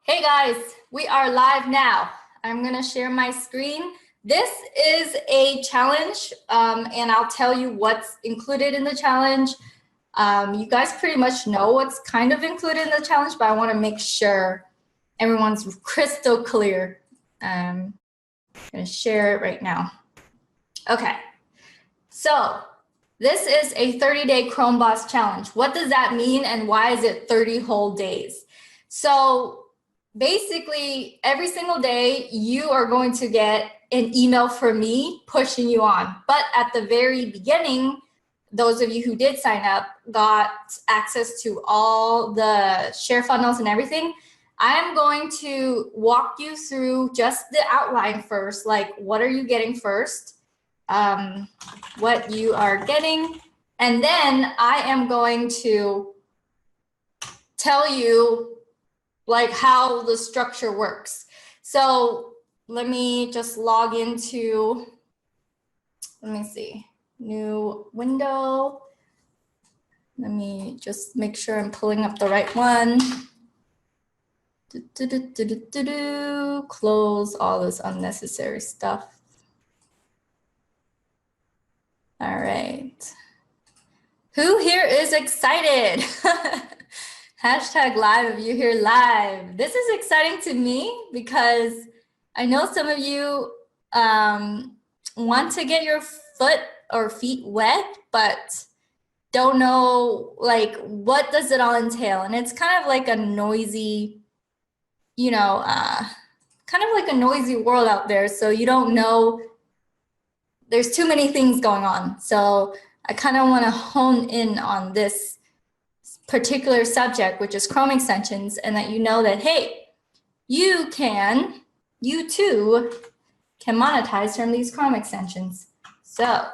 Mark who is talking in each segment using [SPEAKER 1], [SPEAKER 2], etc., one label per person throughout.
[SPEAKER 1] Hey guys, we are live now. I'm gonna share my screen. This is a challenge and I'll tell you what's included in the challenge. You guys pretty much know what's kind of included in the challenge, but I wanna make sure everyone's crystal clear. I'm gonna share it right now. Okay, so this is a 30-day ChromeBoss challenge. What does that mean and why is it 30 whole days? So basically, every single day, you are going to get an email from me pushing you on. But at the very beginning, those of you who did sign up got access to all the share funnels and everything. I'm going to walk you through just the outline first, like what are you getting first, what you are getting, and then I am going to tell you like how the structure works. So let me just log into, let me see, new window. Let me just make sure I'm pulling up the right one. Close all this unnecessary stuff. All right. Who here is excited? Hashtag live if you're here live. This is exciting to me because I know some of you want to get your foot or feet wet, but don't know like what does it all entail. And it's kind of like a noisy, you know, kind of like a noisy world out there. So you don't know, there's too many things going on. So I kind of want to hone in on this particular subject, which is Chrome extensions, and that you know that, hey, you too can monetize from these Chrome extensions. So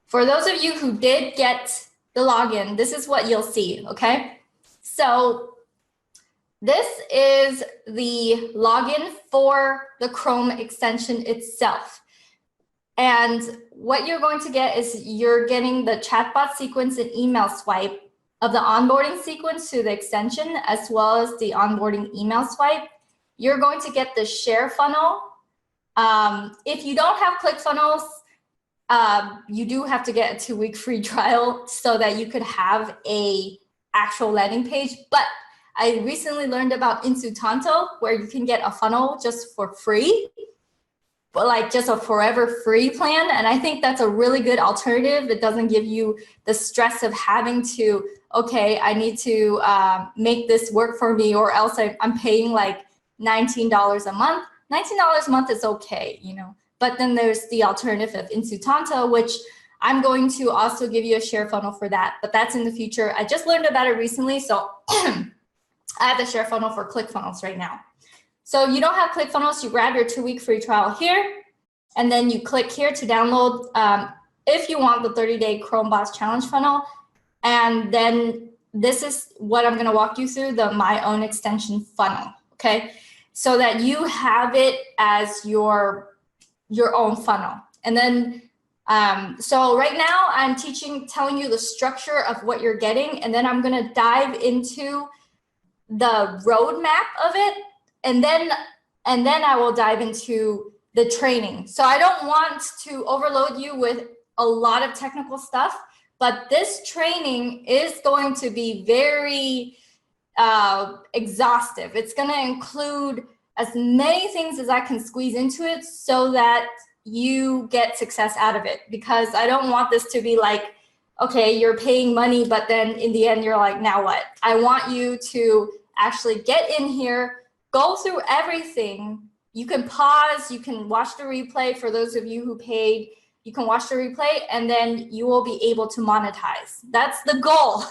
[SPEAKER 1] for those of you who did get the login, this is what you'll see, okay? So this is the login for the Chrome extension itself. And what you're going to get is you're getting the chatbot sequence and email swipe of the onboarding sequence to the extension, as well as the onboarding email swipe. You're going to get the share funnel. If you don't have ClickFunnels, you do have to get a 2-week free trial so that you could have a actual landing page. But I recently learned about Insutanto, where you can get a funnel just for free, but like just a forever free plan. And I think that's a really good alternative. It doesn't give you the stress of having to, okay, I need to make this work for me, or else I'm paying like $19 a month. $19 a month is okay, you know, but then there's the alternative of Insutanto, which I'm going to also give you a share funnel for that, but that's in the future. I just learned about it recently, so I have the share funnel for ClickFunnels right now. So if you don't have ClickFunnels, you grab your 2-week free trial here, and then you click here to download if you want the 30-day ChromeBoss challenge funnel. And then this is what I'm gonna walk you through, the My Own Extension funnel, okay? So that you have it as your own funnel. And then, so right now I'm telling you the structure of what you're getting, and then I'm gonna dive into the roadmap of it. And then I will dive into the training. So I don't want to overload you with a lot of technical stuff, but this training is going to be very exhaustive. It's going to include as many things as I can squeeze into it so that you get success out of it, because I don't want this to be like, okay, you're paying money, but then in the end, you're like, now what? I want you to actually get in here, go through everything. You can pause, you can watch the replay. For those of you who paid, you can watch the replay, and then you will be able to monetize. That's the goal.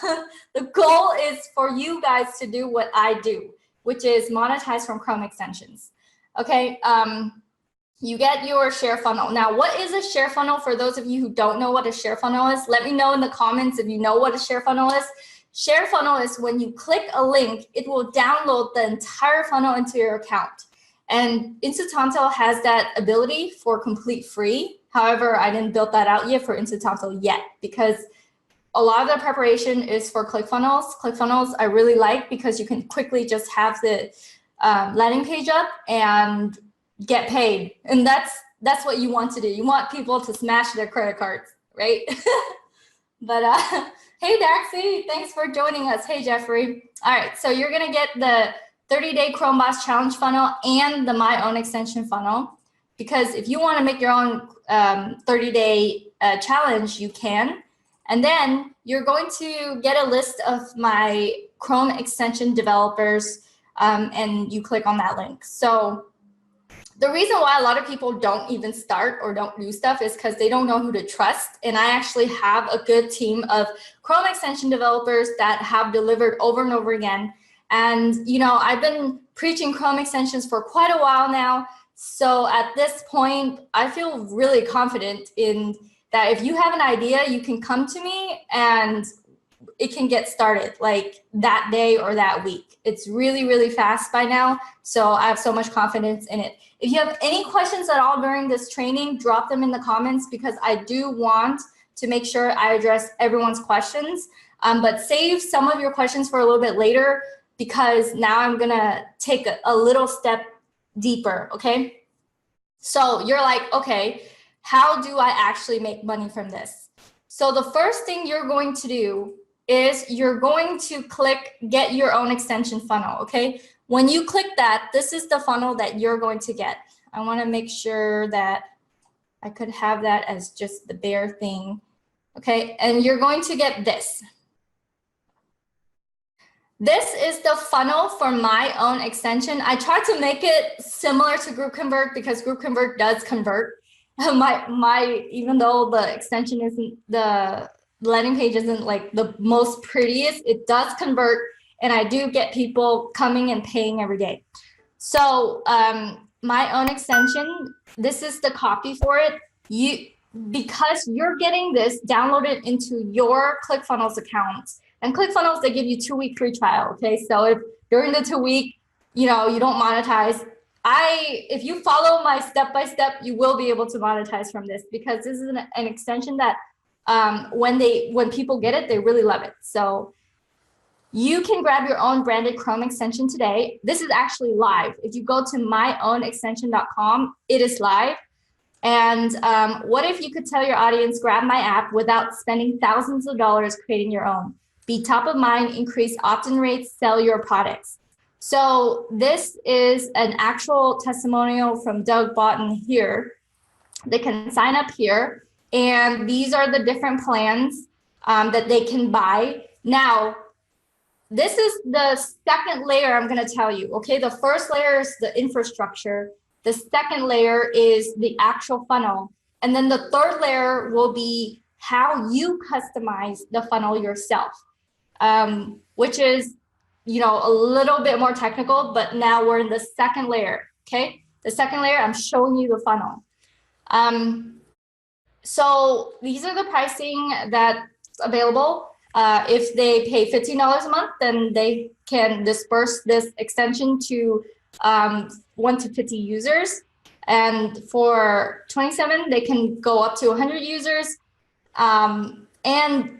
[SPEAKER 1] The goal is for you guys to do what I do, which is monetize from Chrome extensions. Okay, you get your share funnel. Now, what is a share funnel? For those of you who don't know what a share funnel is, let me know in the comments if you know what a share funnel is. Share funnel is when you click a link, it will download the entire funnel into your account. And Insutanto has that ability for complete free. However, I didn't build that out yet for Insutanto yet, because a lot of the preparation is for ClickFunnels. ClickFunnels I really like because you can quickly just have the landing page up and get paid. And that's what you want to do. You want people to smash their credit cards, right? But hey, Daxie, thanks for joining us. Hey, Jeffrey. All right, so you're gonna get the 30-day ChromeBoss challenge funnel and the My Own Extension funnel, because if you want to make your own 30-day challenge, you can. And then you're going to get a list of my Chrome extension developers, and you click on that link. So the reason why a lot of people don't even start or don't do stuff is because they don't know who to trust. And I actually have a good team of Chrome extension developers that have delivered over and over again. And, you know, I've been preaching Chrome extensions for quite a while now. So at this point, I feel really confident in that if you have an idea, you can come to me and it can get started like that day or that week. It's really, really fast by now. So I have so much confidence in it. If you have any questions at all during this training, drop them in the comments, because I do want to make sure I address everyone's questions. But save some of your questions for a little bit later, because now I'm gonna take a little step deeper, okay? So you're like, okay, how do I actually make money from this? So the first thing you're going to do is you're going to click get your own extension funnel, okay? When you click that, this is the funnel that you're going to get. I wanna make sure that I could have that as just the bare thing, okay? And you're going to get this. This is the funnel for My Own Extension. I tried to make it similar to GroupConvert because GroupConvert does convert. Even though the extension isn't, the landing page isn't like the most prettiest, it does convert, and I do get people coming and paying every day. So My Own Extension, this is the copy for it. Because you're getting this downloaded into your ClickFunnels account. And ClickFunnels, they give you 2-week free trial, okay? So if during the 2-week, you know, you don't monetize, if you follow my step-by-step, you will be able to monetize from this, because this is an extension that when people get it, they really love it. So you can grab your own branded Chrome extension today. This is actually live. If you go to myownextension.com, it is live. And what if you could tell your audience, grab my app without spending thousands of dollars creating your own? Be top of mind, increase opt-in rates, sell your products. So this is an actual testimonial from Doug Boughton here. They can sign up here, and these are the different plans that they can buy. Now, this is the second layer I'm going to tell you, okay? The first layer is the infrastructure. The second layer is the actual funnel. And then the third layer will be how you customize the funnel yourself, which is, you know, a little bit more technical, but now we're in the second layer, okay? The second layer, I'm showing you the funnel. So these are the pricing that's available. If they pay $15 a month, then they can disperse this extension to 1 to 50 users. And for $27, they can go up to 100 users. And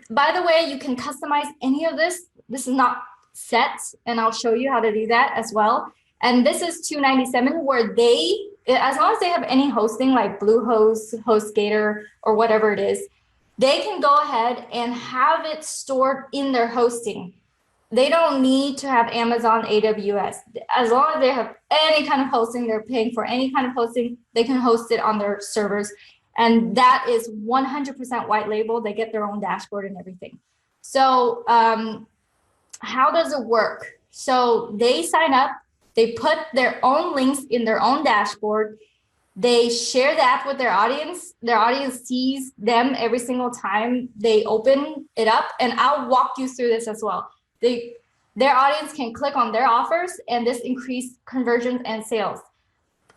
[SPEAKER 1] by the way, you can customize any of this. This is not set, and I'll show you how to do that as well. And this is $297, where they, as long as they have any hosting like Bluehost, HostGator, or whatever it is, they can go ahead and have it stored in their hosting. They don't need to have Amazon AWS. As long as they have any kind of hosting, they're paying for any kind of hosting, they can host it on their servers. And that is 100% white label. They get their own dashboard and everything. So how does it work? So they sign up, they put their own links in their own dashboard. They share the app with their audience. Their audience sees them every single time they open it up. And I'll walk you through this as well. Their audience can click on their offers, and this increased conversions and sales.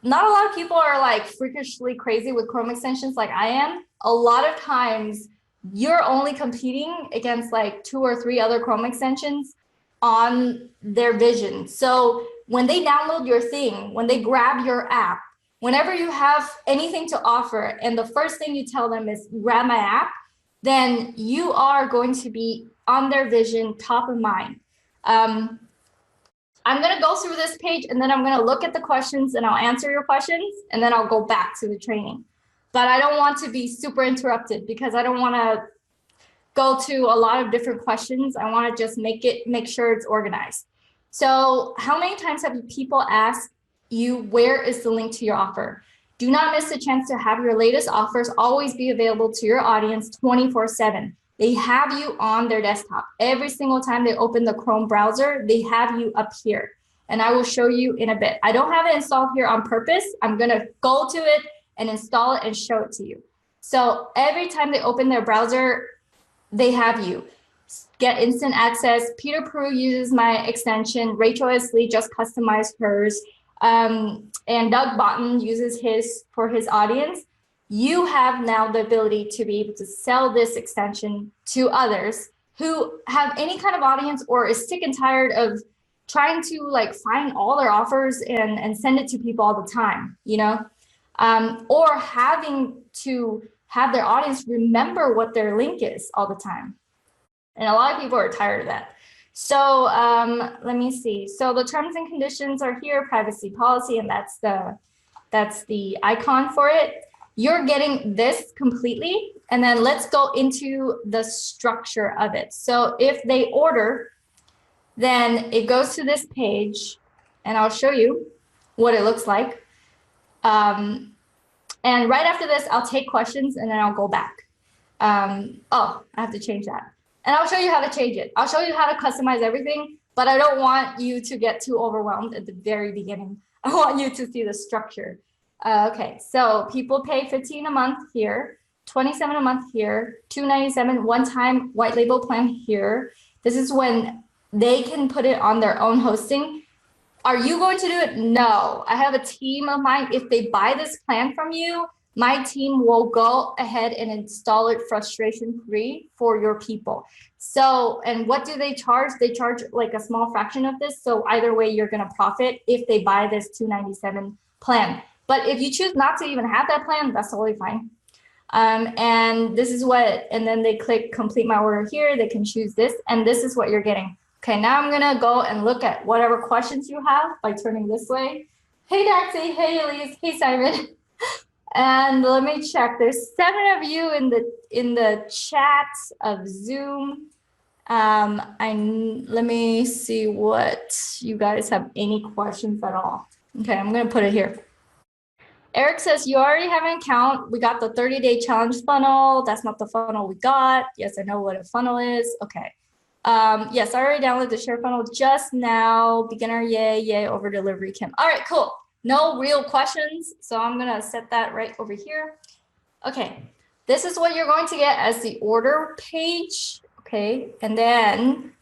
[SPEAKER 1] Not a lot of people are like freakishly crazy with Chrome extensions like I am. A lot of times you're only competing against like 2 or 3 other Chrome extensions on their vision. So when they download your thing, when they grab your app, whenever you have anything to offer, and the first thing you tell them is grab my app, then you are going to be on their vision, top of mind. I'm going to go through this page and then I'm going to look at the questions and I'll answer your questions and then I'll go back to the training. But I don't want to be super interrupted because I don't want to go to a lot of different questions. I want to just make sure it's organized. So how many times have people asked you, where is the link to your offer? Do not miss the chance to have your latest offers always be available to your audience 24/7. They have you on their desktop. Every single time they open the Chrome browser, they have you up here. And I will show you in a bit. I don't have it installed here on purpose. I'm going to go to it and install it and show it to you. So every time they open their browser, they have you. Get instant access. Peter Prue uses my extension. Rachel S. Lee just customized hers. And Doug Botten uses his for his audience. You have now the ability to be able to sell this extension to others who have any kind of audience or is sick and tired of trying to like find all their offers and send it to people all the time, you know, or having to have their audience remember what their link is all the time. And a lot of people are tired of that. So let me see. So the terms and conditions are here, privacy policy, and that's the icon for it. You're getting this completely, and then let's go into the structure of it. So if they order, then it goes to this page, and I'll show you what it looks like. And right after this, I'll take questions, and then I'll go back. Oh, I have to change that. And I'll show you how to change it. I'll show you how to customize everything, but I don't want you to get too overwhelmed at the very beginning. I want you to see the structure. Okay, so people pay $15 a month here, $27 a month here, $297 one-time white label plan here. This is when they can put it on their own hosting. Are you going to do it? No, I have a team of mine. If they buy this plan from you, my team will go ahead and install it frustration-free for your people. So, and what do they charge? They charge like a small fraction of this. So either way, you're going to profit if they buy this $297 plan. But if you choose not to even have that plan, that's totally fine. And this is what, and then they click complete my order here. They can choose this, and this is what you're getting. Okay, now I'm going to go and look at whatever questions you have by turning this way. Hey, Daxie. Hey, Elise. Hey, Simon. And let me check. There's 7 of you in the chat of Zoom. Let me see what you guys have any questions at all. Okay, I'm going to put it here. Eric says, you already have an account. We got the 30-day challenge funnel. That's not the funnel we got. Yes, I know what a funnel is. Okay. Yes, I already downloaded the share funnel just now. Beginner, yay, over delivery, Kim. All right, cool. No real questions. So I'm going to set that right over here. Okay. This is what you're going to get as the order page. Okay. And then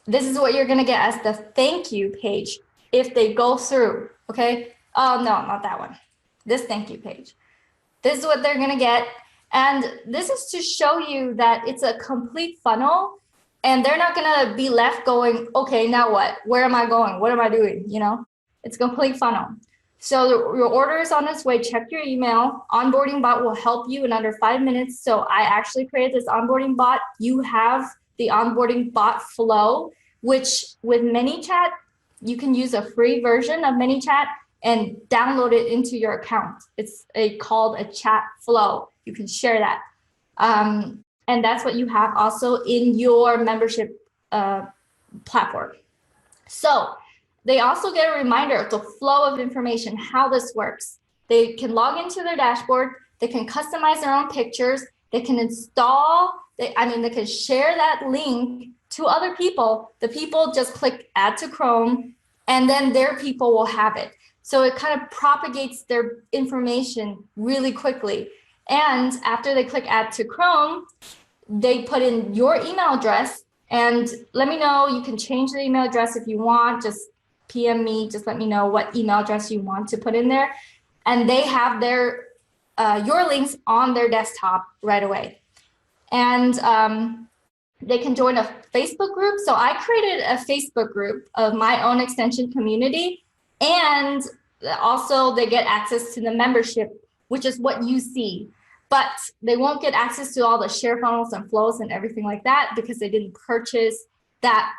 [SPEAKER 1] this is what you're going to get as the thank you page if they go through. Okay. Oh, no, not that one. This thank you page. This is what they're going to get. And this is to show you that it's a complete funnel and they're not going to be left going, okay, now what? Where am I going? What am I doing? You know, it's a complete funnel. So your order is on its way. Check your email. Onboarding bot will help you in under 5 minutes. So I actually created this onboarding bot. You have the onboarding bot flow, which with ManyChat, you can use a free version of ManyChat and download it into your account. It's called a chat flow. You can share that. And that's what you have also in your membership platform. So they also get a reminder of the flow of information, how this works. They can log into their dashboard. They can customize their own pictures. They can install, they can share that link to other people. The people just click add to Chrome, and then their people will have it. So it kind of propagates their information really quickly. And after they click add to Chrome, they put in your email address, and let me know. You can change the email address if you want. Just PM me, just let me know what email address you want to put in there. And they have their your links on their desktop right away. And they can join a Facebook group. So I created a Facebook group of my own extension community. And also they get access to the membership, which is what you see. But they won't get access to all the share funnels and flows and everything like that because they didn't purchase that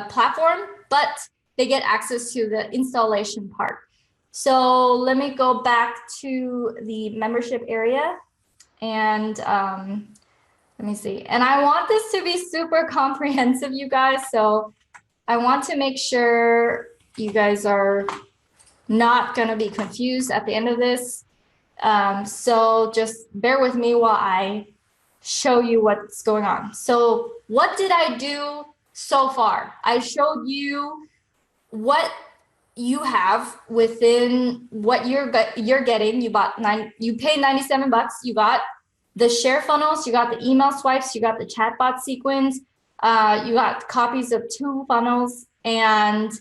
[SPEAKER 1] platform. But they get access to the installation part. So let me go back to the membership area and let me see. And I want this to be super comprehensive, you guys. So I want to make sure you guys are not going to be confused at the end of this. So just bear with me while I show you what's going on. So what did I do so far? I showed you what you have within what you're getting. You paid 97 bucks. You got the share funnels, you got the email swipes, you got the chatbot sequence, you got copies of 2 funnels, and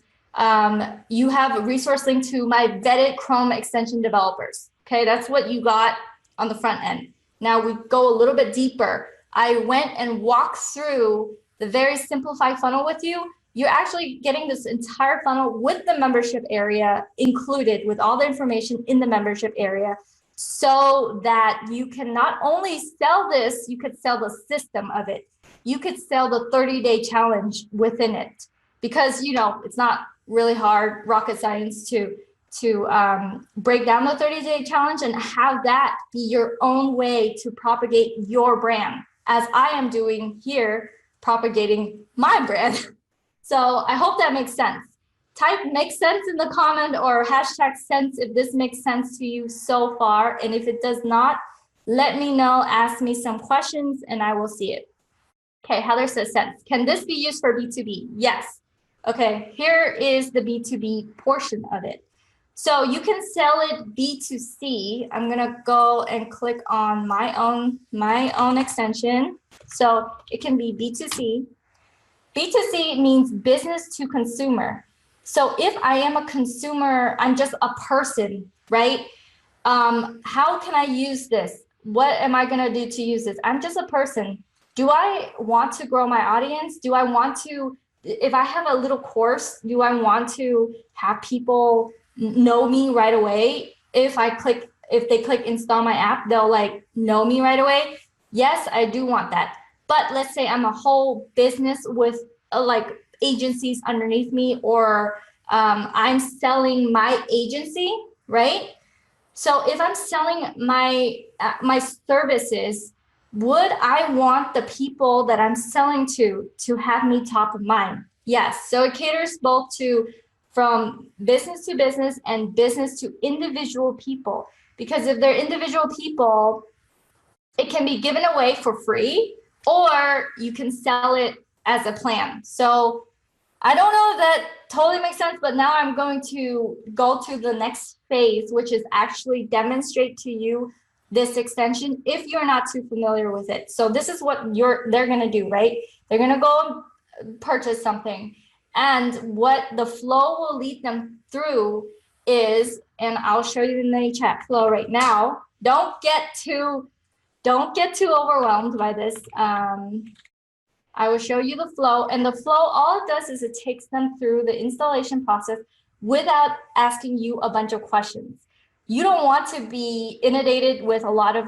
[SPEAKER 1] you have a resource link to my vetted Chrome extension developers. Okay, that's what you got on the front end. Now we go a little bit deeper. I went and walked through the very simplified funnel with you. You're actually getting this entire funnel with the membership area included, with all the information in the membership area, so that you can not only sell this, you could sell the system of it. You could sell the 30-day challenge within it, because it's not really hard rocket science to break down the 30-day challenge and have that be your own way to propagate your brand, as I am doing here, propagating my brand. So I hope that makes sense. Type makes sense in the comment, or hashtag sense if this makes sense to you so far. And if it does not, let me know, ask me some questions and I will see it. Okay, Heather says sense. Can this be used for B2B? Yes. Okay, here is the B2B portion of it. So you can sell it B2C. I'm gonna go and click on my own extension. So it can be B2C. B2C means business to consumer. So if I am a consumer, I'm just a person, right? How can I use this? What am I gonna do to use this? I'm just a person. Do I want to grow my audience? Do I want to, if I have a little course, do I want to have people know me right away? If they click install my app, they'll know me right away. Yes, I do want that. But let's say I'm a whole business with agencies underneath me, or I'm selling my agency, right? So if I'm selling my services, would I want the people that I'm selling to have me top of mind? Yes. So it caters both from business to business and business to individual people. Because if they're individual people, it can be given away for free, or you can sell it as a plan. So I don't know if that totally makes sense, but now I'm going to go to the next phase, which is actually demonstrate to you this extension if you're not too familiar with it. So this is what they're gonna do, right? They're gonna go purchase something, and what the flow will lead them through is, and I'll show you in the chat flow right now. Don't get too overwhelmed by this. I will show you the flow, and the flow, all it does is it takes them through the installation process without asking you a bunch of questions. You don't want to be inundated with a lot of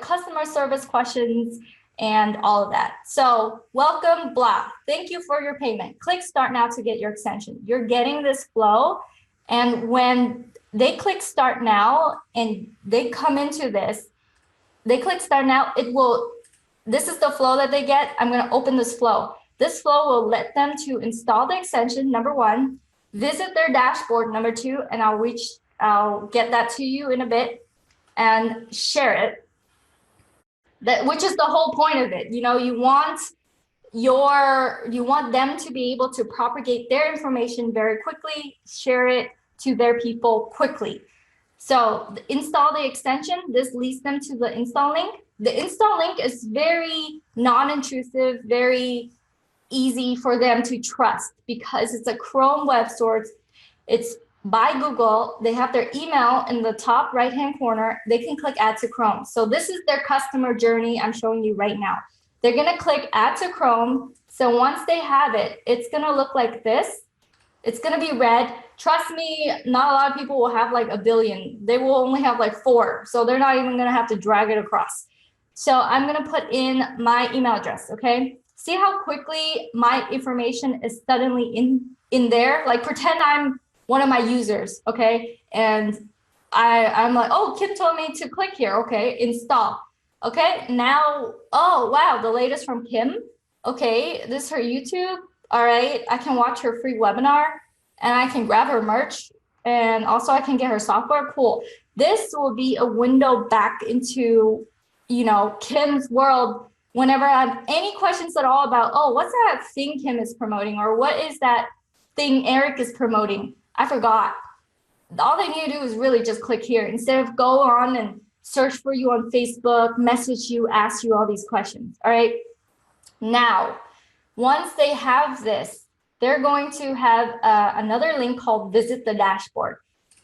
[SPEAKER 1] customer service questions and all of that. So welcome, blah. Thank you for your payment. Click start now to get your extension. You're getting this flow, and when they click start now and they come into this, they click start now, this is the flow that they get. I'm going to open this flow. This flow will let them to install the extension, number 1, visit their dashboard, number 2, and I'll get that to you in a bit, and share it. Which is the whole point of it. You want them to be able to propagate their information very quickly, share it to their people quickly. So install the extension. This leads them to the install link. The install link is very non-intrusive, very easy for them to trust, because it's a Chrome web store. It's by Google. They have their email in the top right-hand corner. They can click add to Chrome. So this is their customer journey I'm showing you right now. They're going to click add to Chrome. So once they have it, it's going to look like this. It's going to be red. Trust me, not a lot of people will have a billion. They will only have 4. So they're not even going to have to drag it across. So I'm going to put in my email address. Okay. See how quickly my information is suddenly in there? Like pretend I'm one of my users, okay? And I'm like, oh, Kip told me to click here. Okay, install. Okay, now, oh, wow, the latest from Kim. Okay, this is her YouTube. All right, I can watch her free webinar and I can grab her merch and also I can get her software. Cool. This will be a window back into, you know, Kim's world whenever I have any questions at all about, oh, what's that thing Kim is promoting, or what is that thing Eric is promoting? I forgot. All they need to do is really just click here instead of go on and search for you on Facebook, message you, ask you all these questions. All right. Now, once they have this, they're going to have another link called Visit the Dashboard.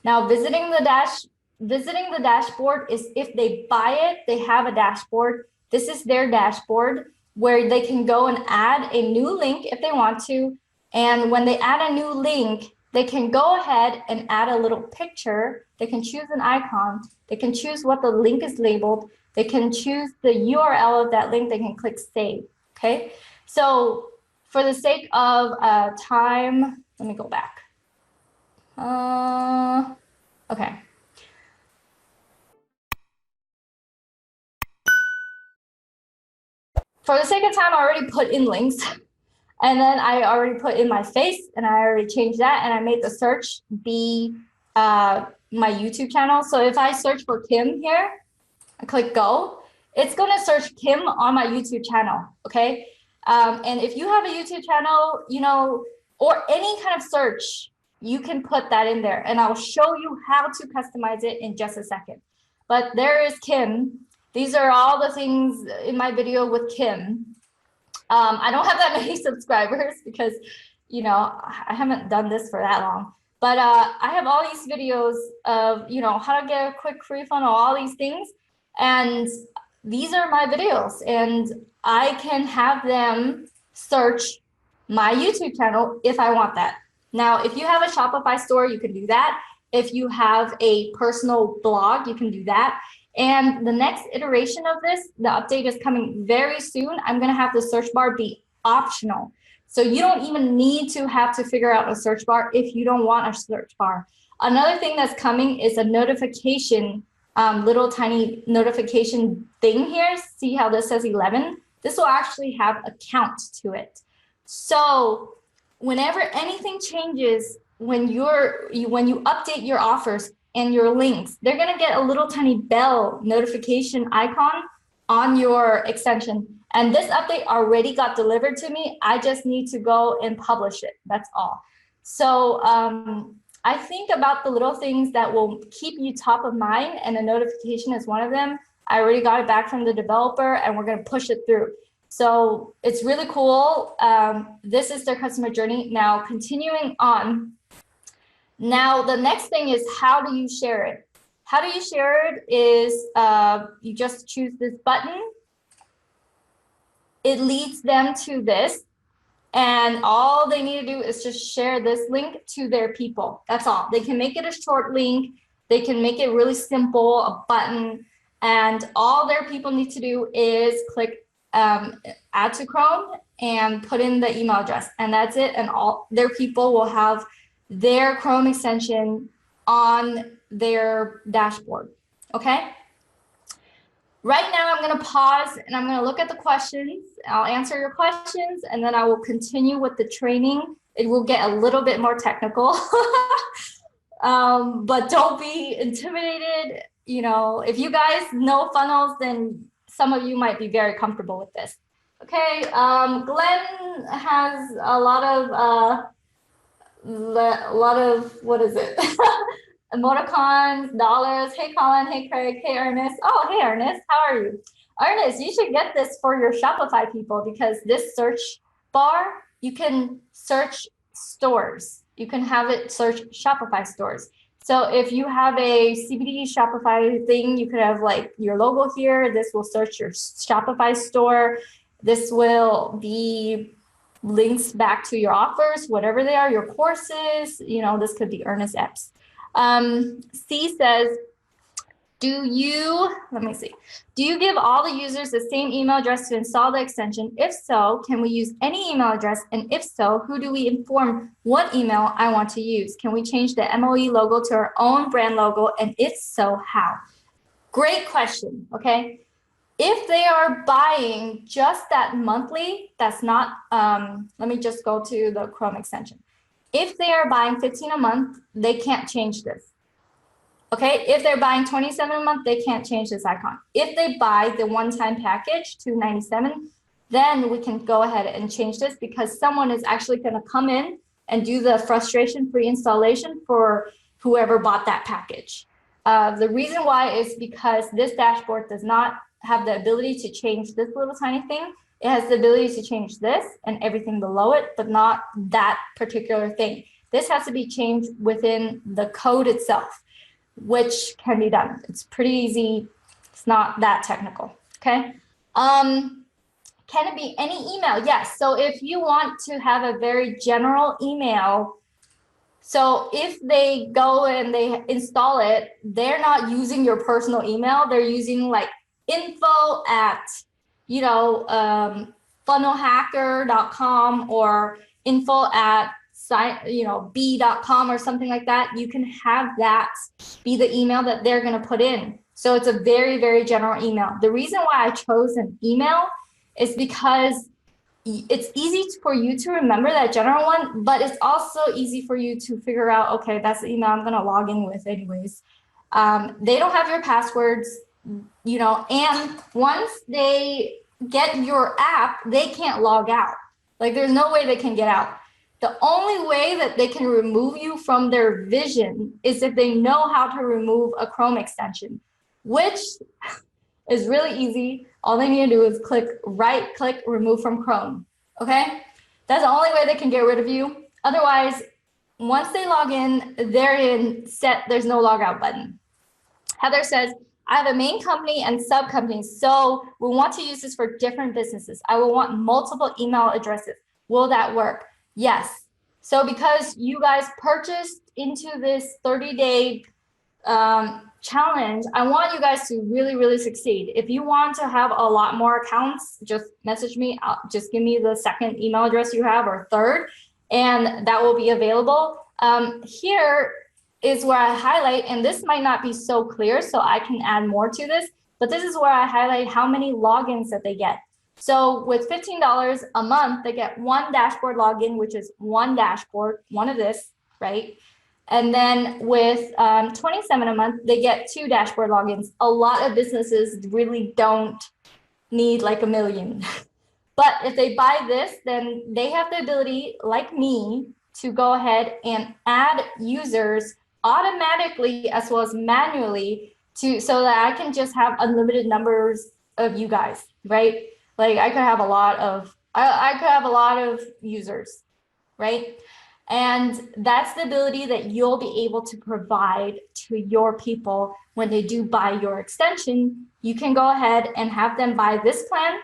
[SPEAKER 1] Now, visiting the dashboard is if they buy it, they have a dashboard. This is their dashboard where they can go and add a new link if they want to. And when they add a new link, they can go ahead and add a little picture. They can choose an icon. They can choose what the link is labeled. They can choose the URL of that link. They can click save. Okay. So for the sake of time, let me go back. Okay. For the sake of time, I already put in links. And then I already put in my face and I already changed that. And I made the search be my YouTube channel. So if I search for Kim here, I click go, it's going to search Kim on my YouTube channel. Okay. And if you have a YouTube channel, you know, or any kind of search, you can put that in there and I'll show you how to customize it in just a second. But there is Kim. These are all the things in my video with Kim. I don't have that many subscribers because, you know, I haven't done this for that long. But I have all these videos of, you know, how to get a quick free funnel, all these things. And these are my videos. And I can have them search my YouTube channel if I want that. Now, if you have a Shopify store, you can do that. If you have a personal blog, you can do that. And the next iteration of this, the update is coming very soon. I'm going to have the search bar be optional. So you don't even need to have to figure out a search bar if you don't want a search bar. Another thing that's coming is a notification, little tiny notification thing here. See how this says 11? This will actually have a count to it. So whenever anything changes, when you update your offers and your links, they're going to get a little tiny bell notification icon on your extension. And this update already got delivered to me. I just need to go and publish it. That's all. So I think about the little things that will keep you top of mind, and a notification is one of them. I already got it back from the developer and we're going to push it through. So it's really cool. This is their customer journey. Now, continuing on. Now, the next thing is, how do you share it? How do you share it is you just choose this button. It leads them to this. And all they need to do is just share this link to their people. That's all. They can make it a short link. They can make it really simple, a button. And all their people need to do is click add to Chrome and put in the email address. And that's it. And all their people will have their Chrome extension on their dashboard. Okay. Right now, I'm going to pause and I'm going to look at the questions. I'll answer your questions and then I will continue with the training. It will get a little bit more technical, but don't be intimidated. You know, if you guys know funnels, then some of you might be very comfortable with this. Okay, Glenn has a lot of, what is it? Emoticons, dollars. Hey, Colin. Hey, Craig. Hey, Ernest. Oh, hey, Ernest. How are you? Ernest, you should get this for your Shopify people, because this search bar, you can search stores. You can have it search Shopify stores. So if you have a CBD Shopify thing, you could have like your logo here. This will search your Shopify store. This will be links back to your offers, whatever they are, your courses. You know, this could be Ernest Epps. C says, let me see. Do you give all the users the same email address to install the extension? If so, can we use any email address? And if so, who do we inform what email I want to use? Can we change the MOE logo to our own brand logo? And if so, how? Great question, okay? If they are buying just that monthly, that's not, let me just go to the Chrome extension. If they are buying 15 a month, they can't change this. Okay, if they're buying 27 a month, they can't change this icon. If they buy the one-time package, $297, then we can go ahead and change this because someone is actually going to come in and do the frustration-free installation for whoever bought that package. The reason why is because this dashboard does not have the ability to change this little tiny thing. It has the ability to change this and everything below it, but not that particular thing. This has to be changed within the code itself, which can be done. It's pretty easy. It's not that technical, okay? Can it be any email? Yes, so if you want to have a very general email, so if they go and they install it, they're not using your personal email, they're using like info at, you know, funnelhacker.com or info at b.com or something like that. You can have that be the email that they're going to put in. So it's a very, very general email. The reason why I chose an email is because it's easy for you to remember that general one, but it's also easy for you to figure out, okay, that's the email I'm going to log in with anyways. They don't have your passwords, you know, and once they get your app, they can't log out. Like there's no way they can get out. The only way that they can remove you from their vision is if they know how to remove a Chrome extension, which is really easy. All they need to do is right click, remove from Chrome, okay? That's the only way they can get rid of you. Otherwise, once they log in, they're in set, there's no logout button. Heather says, I have a main company and sub companies, so we want to use this for different businesses. I will want multiple email addresses. Will that work? Yes. So because you guys purchased into this 30-day challenge, I want you guys to really, really succeed. If you want to have a lot more accounts, just message me. Just give me the second email address you have or third, and that will be available. Here is where I highlight, and this might not be so clear, so I can add more to this, but this is where I highlight how many logins that they get. So with $15 a month, they get one dashboard login, which is one dashboard, one of this, right? And then with $27 a month, they get 2 dashboard logins. A lot of businesses really don't need like a million. But if they buy this, then they have the ability, like me, to go ahead and add users automatically as well as manually so that I can just have unlimited numbers of you guys, right? Like I could have a lot of, I could have a lot of users, right? And that's the ability that you'll be able to provide to your people when they do buy your extension. You can go ahead and have them buy this plan.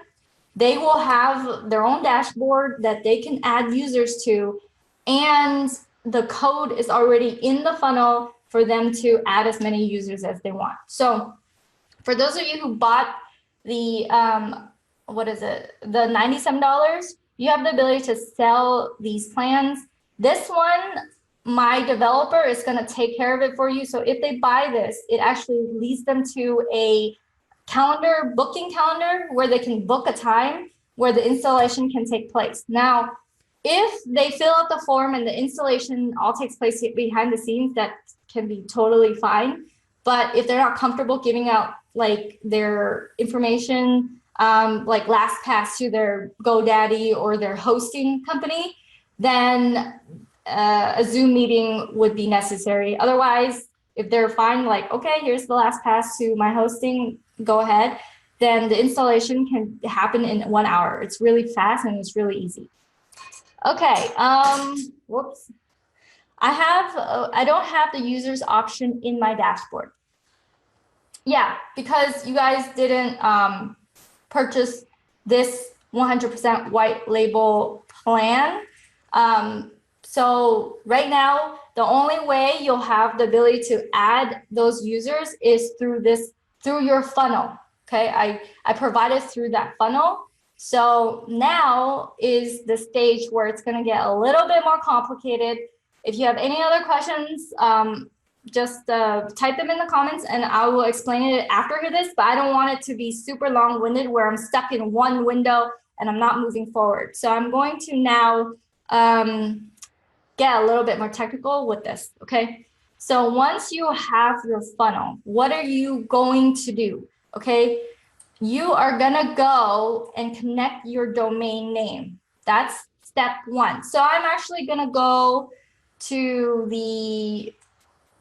[SPEAKER 1] They will have their own dashboard that they can add users to, and the code is already in the funnel for them to add as many users as they want. So for those of you who bought the, the $97, you have the ability to sell these plans. This one, my developer is going to take care of it for you. So if they buy this, it actually leads them to a booking calendar where they can book a time where the installation can take place. Now, if they fill out the form and the installation all takes place behind the scenes, that can be totally fine. But if they're not comfortable giving out like their information, like LastPass to their GoDaddy or their hosting company, then a Zoom meeting would be necessary. Otherwise, if they're fine, like, okay, here's the LastPass to my hosting, go ahead, then the installation can happen in 1 hour. It's really fast and it's really easy. Okay, whoops. I don't have the users option in my dashboard. Yeah, because you guys didn't purchase this 100% white label plan. So right now, the only way you'll have the ability to add those users is through your funnel. Okay, I provided through that funnel. So now is the stage where it's going to get a little bit more complicated. If you have any other questions, just type them in the comments and I will explain it after this, but I don't want it to be super long-winded where I'm stuck in one window and I'm not moving forward. So I'm going to now get a little bit more technical with this, okay? So once you have your funnel, what are you going to do, okay? You are gonna go and connect your domain name. That's step one. So I'm actually gonna go to the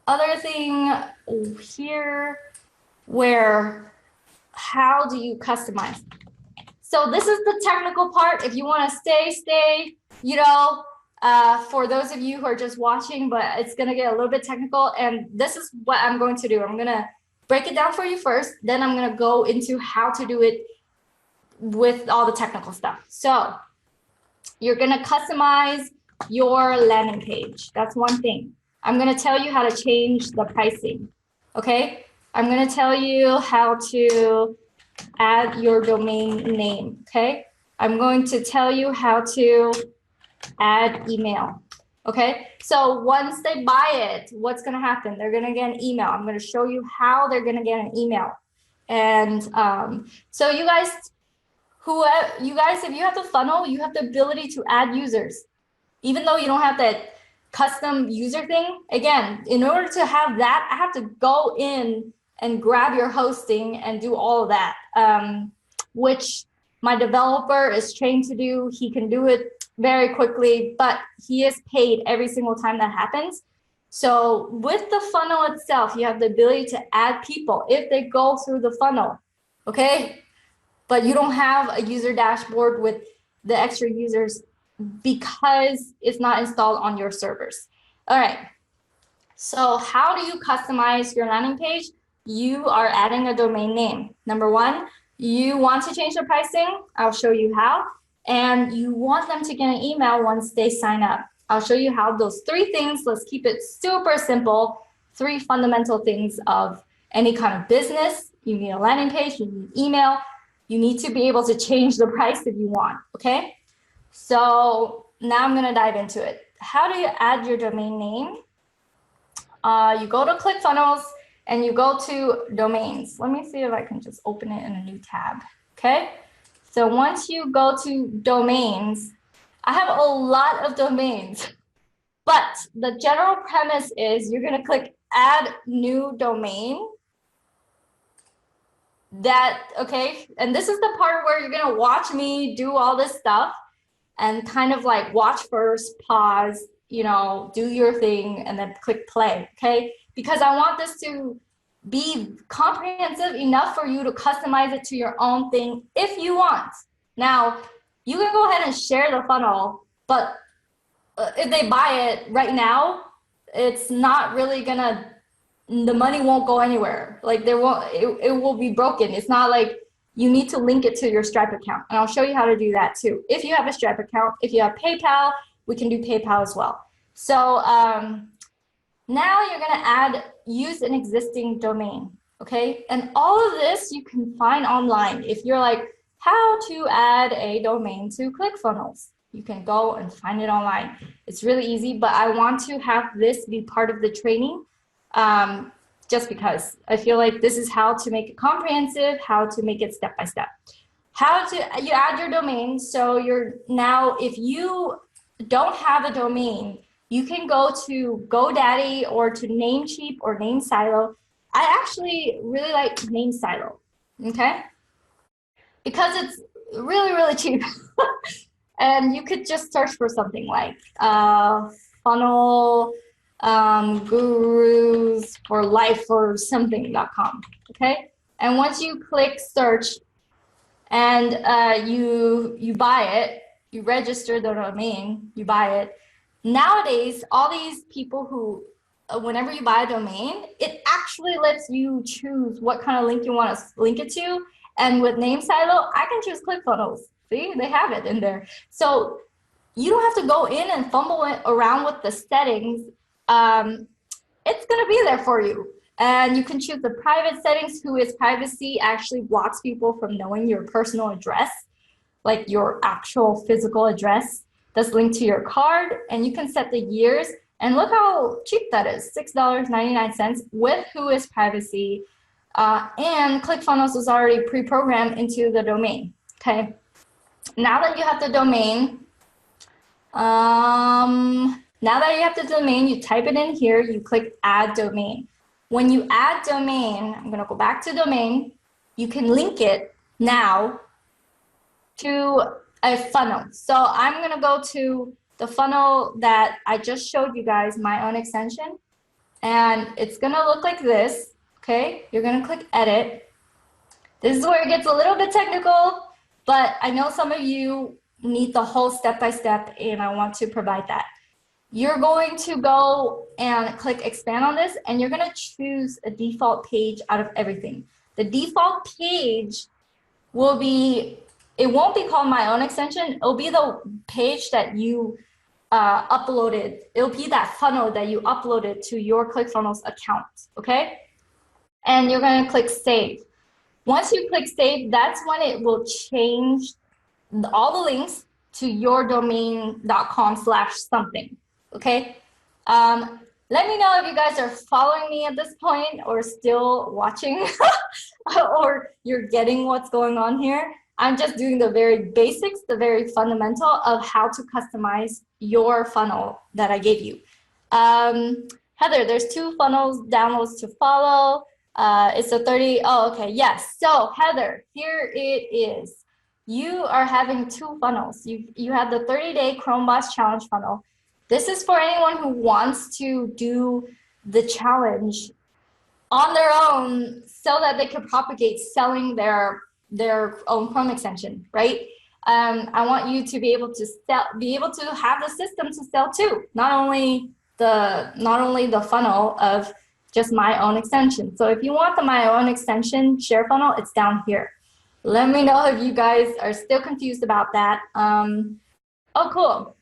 [SPEAKER 1] other thing here where how do you customize? So this is the technical part. If you want to stay, you know, for those of you who are just watching, but it's going to get a little bit technical. And this is what I'm going to do. I'm going to break it down for you first. Then I'm going to go into how to do it with all the technical stuff. So you're going to customize your landing page. That's one thing. I'm going to tell you how to change the pricing. Okay. I'm going to tell you how to add your domain name. Okay. I'm going to tell you how to add email. Okay. So once they buy it, what's going to happen? They're going to get an email. I'm going to show you how they're going to get an email. And so you guys, if you have the funnel, you have the ability to add users, even though you don't have that custom user thing. Again, in order to have that, I have to go in and grab your hosting and do all of that, which my developer is trained to do. He can do it very quickly, but he is paid every single time that happens. So with the funnel itself, you have the ability to add people if they go through the funnel, okay? But you don't have a user dashboard with the extra users because it's not installed on your servers. All right, so how do you customize your landing page? You are adding a domain name. Number one, you want to change the pricing. I'll show you how. And you want them to get an email once they sign up. I'll show you how those three things, let's keep it super simple, three fundamental things of any kind of business. You need a landing page, you need email, you need to be able to change the price if you want, okay? So now I'm gonna dive into it. How do you add your domain name? You go to ClickFunnels and you go to domains. Let me see if I can just open it in a new tab, okay? So once you go to domains, I have a lot of domains, but the general premise is you're gonna click add new domain. Okay, and this is the part where you're gonna watch me do all this stuff and kind of like watch first, pause, you know, do your thing, and then click play, okay? Because I want this to be comprehensive enough for you to customize it to your own thing if you want. Now, you can go ahead and share the funnel, but if they buy it right now, it's not really gonna, the money won't go anywhere. Like it will be broken. It's not like you need to link it to your Stripe account. And I'll show you how to do that too. If you have a Stripe account, if you have PayPal, we can do PayPal as well. So now you're gonna use an existing domain, okay? And all of this you can find online. If you're like, how to add a domain to ClickFunnels, you can go and find it online. It's really easy, but I want to have this be part of the training just because I feel like this is how to make it comprehensive, how to make it step by step. How to you add your domain. So you're now, if you don't have a domain, you can go to GoDaddy or to Namecheap or NameSilo. I actually really like NameSilo, okay? Because it's really, really cheap. And you could just search for something like funnel gurus for life or something.com, okay? And once you click search and you buy it, you register the domain, you buy it. Nowadays, all these people who, whenever you buy a domain, it actually lets you choose what kind of link you want to link it to. And with NameSilo, I can choose ClickFunnels. See, they have it in there. So you don't have to go in and fumble around with the settings. It's gonna be there for you. And you can choose the private settings. Who is privacy actually blocks people from knowing your personal address, like your actual physical address that's linked to your card. And you can set the years. And look how cheap that is, $6.99 with Who is privacy. And ClickFunnels is already pre-programmed into the domain, okay? Now that you have the domain, you type it in here, you click add domain. When you add domain, I'm gonna go back to domain, you can link it now to a funnel. So I'm gonna go to the funnel that I just showed you guys, my own extension, and it's gonna look like this, okay? You're gonna click edit. This is where it gets a little bit technical, but I know some of you need the whole step-by-step, and I want to provide that. You're going to go and click expand on this, and you're gonna choose a default page out of everything. The default page will be, it won't be called my own extension, it'll be the page that you uploaded. It'll be that funnel that you uploaded to your ClickFunnels account, okay? And you're gonna click save. Once you click save, that's when it will change all the links to your domain.com/something. Okay, let me know if you guys are following me at this point or still watching or you're getting what's going on here. I'm just doing the very basics, the very fundamental of how to customize your funnel that I gave you. Heather, there's 2 funnels downloads to follow. It's a 30, oh, okay, yes. So Heather, here it is. You are having 2 funnels. You have the 30-day ChromeBoss challenge funnel. This is for anyone who wants to do the challenge on their own so that they can propagate selling their own Chrome extension, right? I want you to be able to have the system to sell too, not only the funnel of just my own extension. So if you want the my own extension share funnel, it's down here. Let me know if you guys are still confused about that. Oh, cool.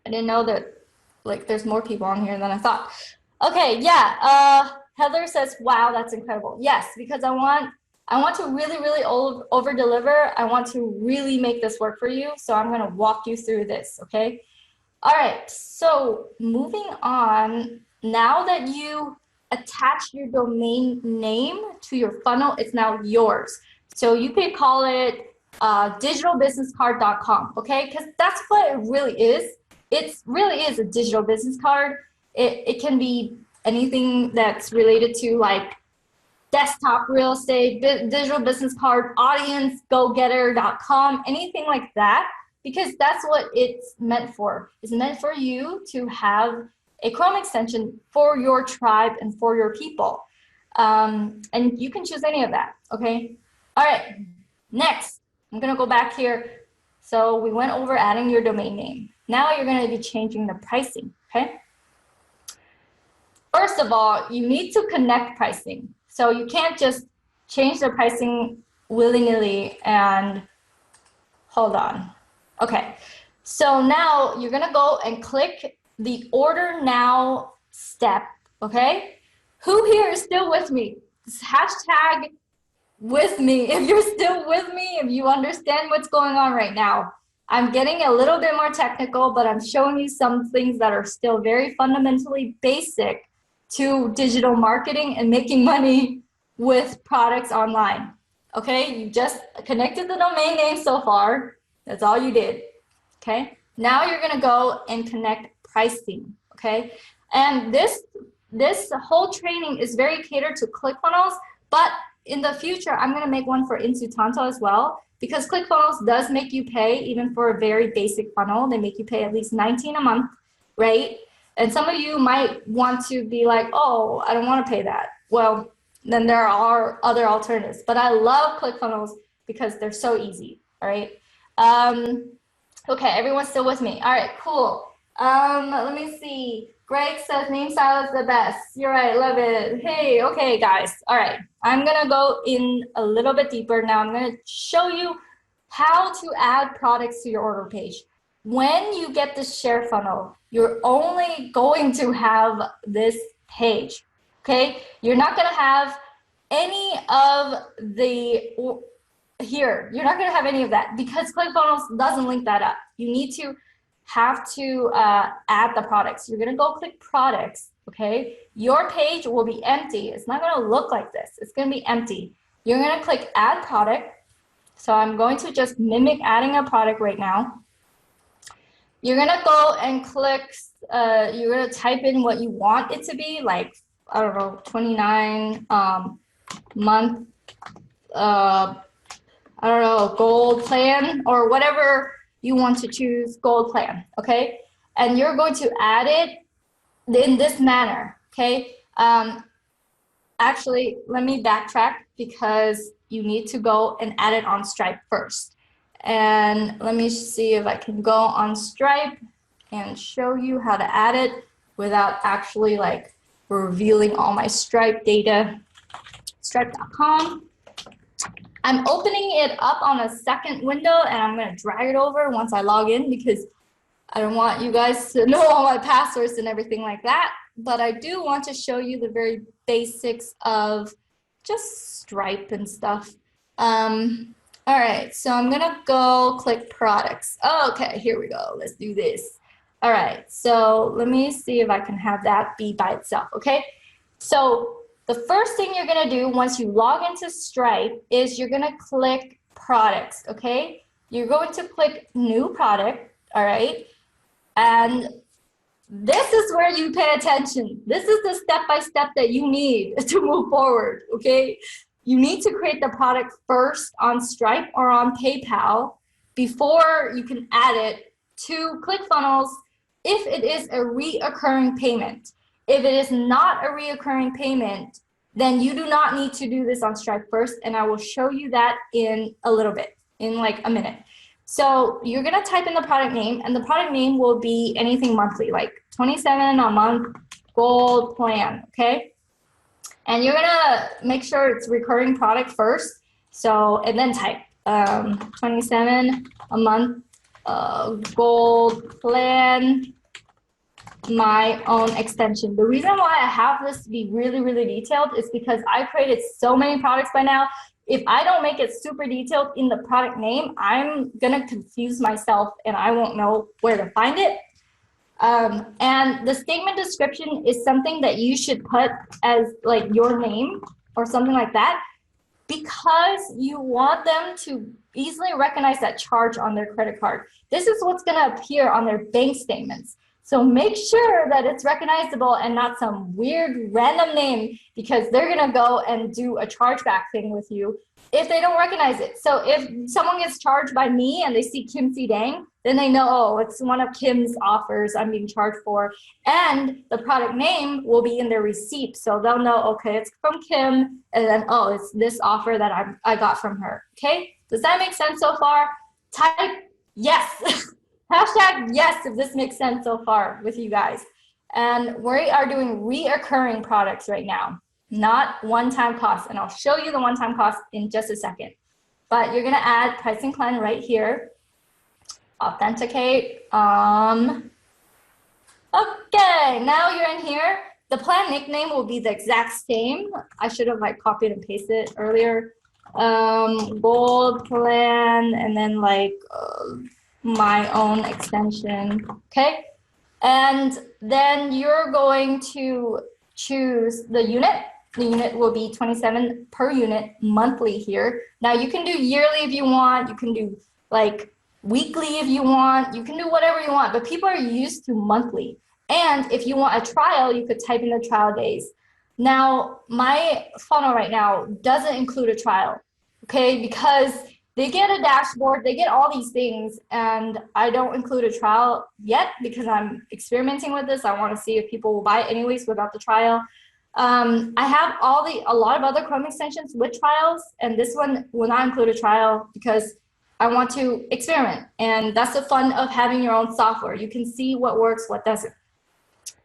[SPEAKER 1] I didn't know that, like, there's more people on here than I thought. Okay, yeah, Heather says, wow, that's incredible. Yes, because I want to really over deliver. I want to really make this work for you. So I'm gonna walk you through this, okay? All right, so moving on, now that you attach your domain name to your funnel, it's now yours. So you could call it digitalbusinesscard.com, okay? Because that's what it really is. It really is a digital business card. It can be anything that's related to like desktop real estate, digital business card, audience, gogetter.com, anything like that, because that's what it's meant for. It's meant for you to have a Chrome extension for your tribe and for your people. And you can choose any of that, okay? All right, next, I'm gonna go back here. So we went over adding your domain name. Now you're gonna be changing the pricing, okay? First of all, you need to connect pricing. So you can't just change the pricing willy-nilly and hold on. Okay, so now you're gonna go and click the order now step, okay? Who here is still with me? Hashtag with me. If you're still with me, if you understand what's going on right now. I'm getting a little bit more technical, but I'm showing you some things that are still very fundamentally basic to digital marketing and making money with products online. Okay, you just connected the domain name so far. That's all you did. Okay, now you're gonna go and connect pricing. Okay, and this whole training is very catered to ClickFunnels, but in the future, I'm gonna make one for Insutanto as well, because ClickFunnels does make you pay even for a very basic funnel. They make you pay at least $19 a month, right? And some of you might want to be like, oh, I don't want to pay that. Well, then there are other alternatives. But I love ClickFunnels because they're so easy, all right? Okay, everyone's still with me. All right, cool. Let me see. Greg says name style is the best. You're right, love it. Hey, okay, guys. All right, I'm gonna go in a little bit deeper now. I'm gonna show you how to add products to your order page. when you get the share funnel, you're only going to have this page, okay? You're not gonna have any of the, here, you're not gonna have any of that because ClickFunnels doesn't link that up. You need to have to add the products. You're gonna go click products, okay? Your page will be empty. It's not gonna look like this. It's gonna be empty. You're gonna click add product. So I'm going to just mimic adding a product right now. You're gonna go and click, you're gonna type in what you want it to be, like, I don't know, 29 month, I don't know, gold plan or whatever you want to choose, gold plan, okay? And you're going to add it in this manner, okay? Actually, let me backtrack because you need to go and add it on Stripe first. And let me see if I can go on Stripe and show you how to add it without actually like revealing all my Stripe data. Stripe.com. I'm opening it up on a second window and I'm gonna drag it over once I log in because I don't want you guys to know all my passwords and everything like that. But I do want to show you the very basics of just Stripe and stuff. All right, so I'm gonna go click products. Okay, here we go, let's do this. All right, so let me see if I can have that be by itself, okay? So the first thing you're gonna do once you log into Stripe is you're gonna click products, okay? You're going to click new product, all right? And this is where you pay attention. This is the step-by-step that you need to move forward, okay? You need to create the product first on Stripe or on PayPal before you can add it to ClickFunnels if it is a reoccurring payment. If it is not a reoccurring payment, then you do not need to do this on Stripe first, and I will show you that in a little bit, in like a minute. So you're gonna type in the product name, and the product name will be anything monthly, like 27 a month gold plan, okay? And you're gonna make sure it's recurring product first. So, and then type 27 a month gold plan, my own extension. The reason why I have this to be really, really detailed is because I created so many products by now. If I don't make it super detailed in the product name, I'm gonna confuse myself and I won't know where to find it. And the statement description is something that you should put as like your name or something like that, because you want them to easily recognize that charge on their credit card. This is what's gonna appear on their bank statements. So make sure that it's recognizable and not some weird random name, because they're gonna go and do a chargeback thing with you if they don't recognize it. So if someone gets charged by me and they see Kim C. Dang, then they know, oh, it's one of Kim's offers I'm being charged for. And the product name will be in their receipt. So they'll know, okay, it's from Kim, and then, oh, it's this offer that I got from her, okay? Does that make sense so far? Type yes. Hashtag yes if this makes sense so far with you guys. And we are doing reoccurring products right now, not one-time costs. And I'll show you the one-time cost in just a second. But you're gonna add pricing plan right here. Authenticate. Okay, now you're in here. The plan nickname will be the exact same. I should have like copied and pasted it earlier. Gold plan, and then like my own extension, okay? And then you're going to choose the unit. The unit will be 27 per unit monthly here. Now you can do yearly if you want, you can do like weekly if you want, you can do whatever you want, but people are used to monthly. And if you want a trial, you could type in the trial days. Now, my funnel right now doesn't include a trial, okay? Because they get a dashboard, they get all these things, and I don't include a trial yet because I'm experimenting with this. I want to see if people will buy it anyways without the trial. I have a lot of other Chrome extensions with trials, and this one will not include a trial because I want to experiment, and that's the fun of having your own software. You can see what works, what doesn't.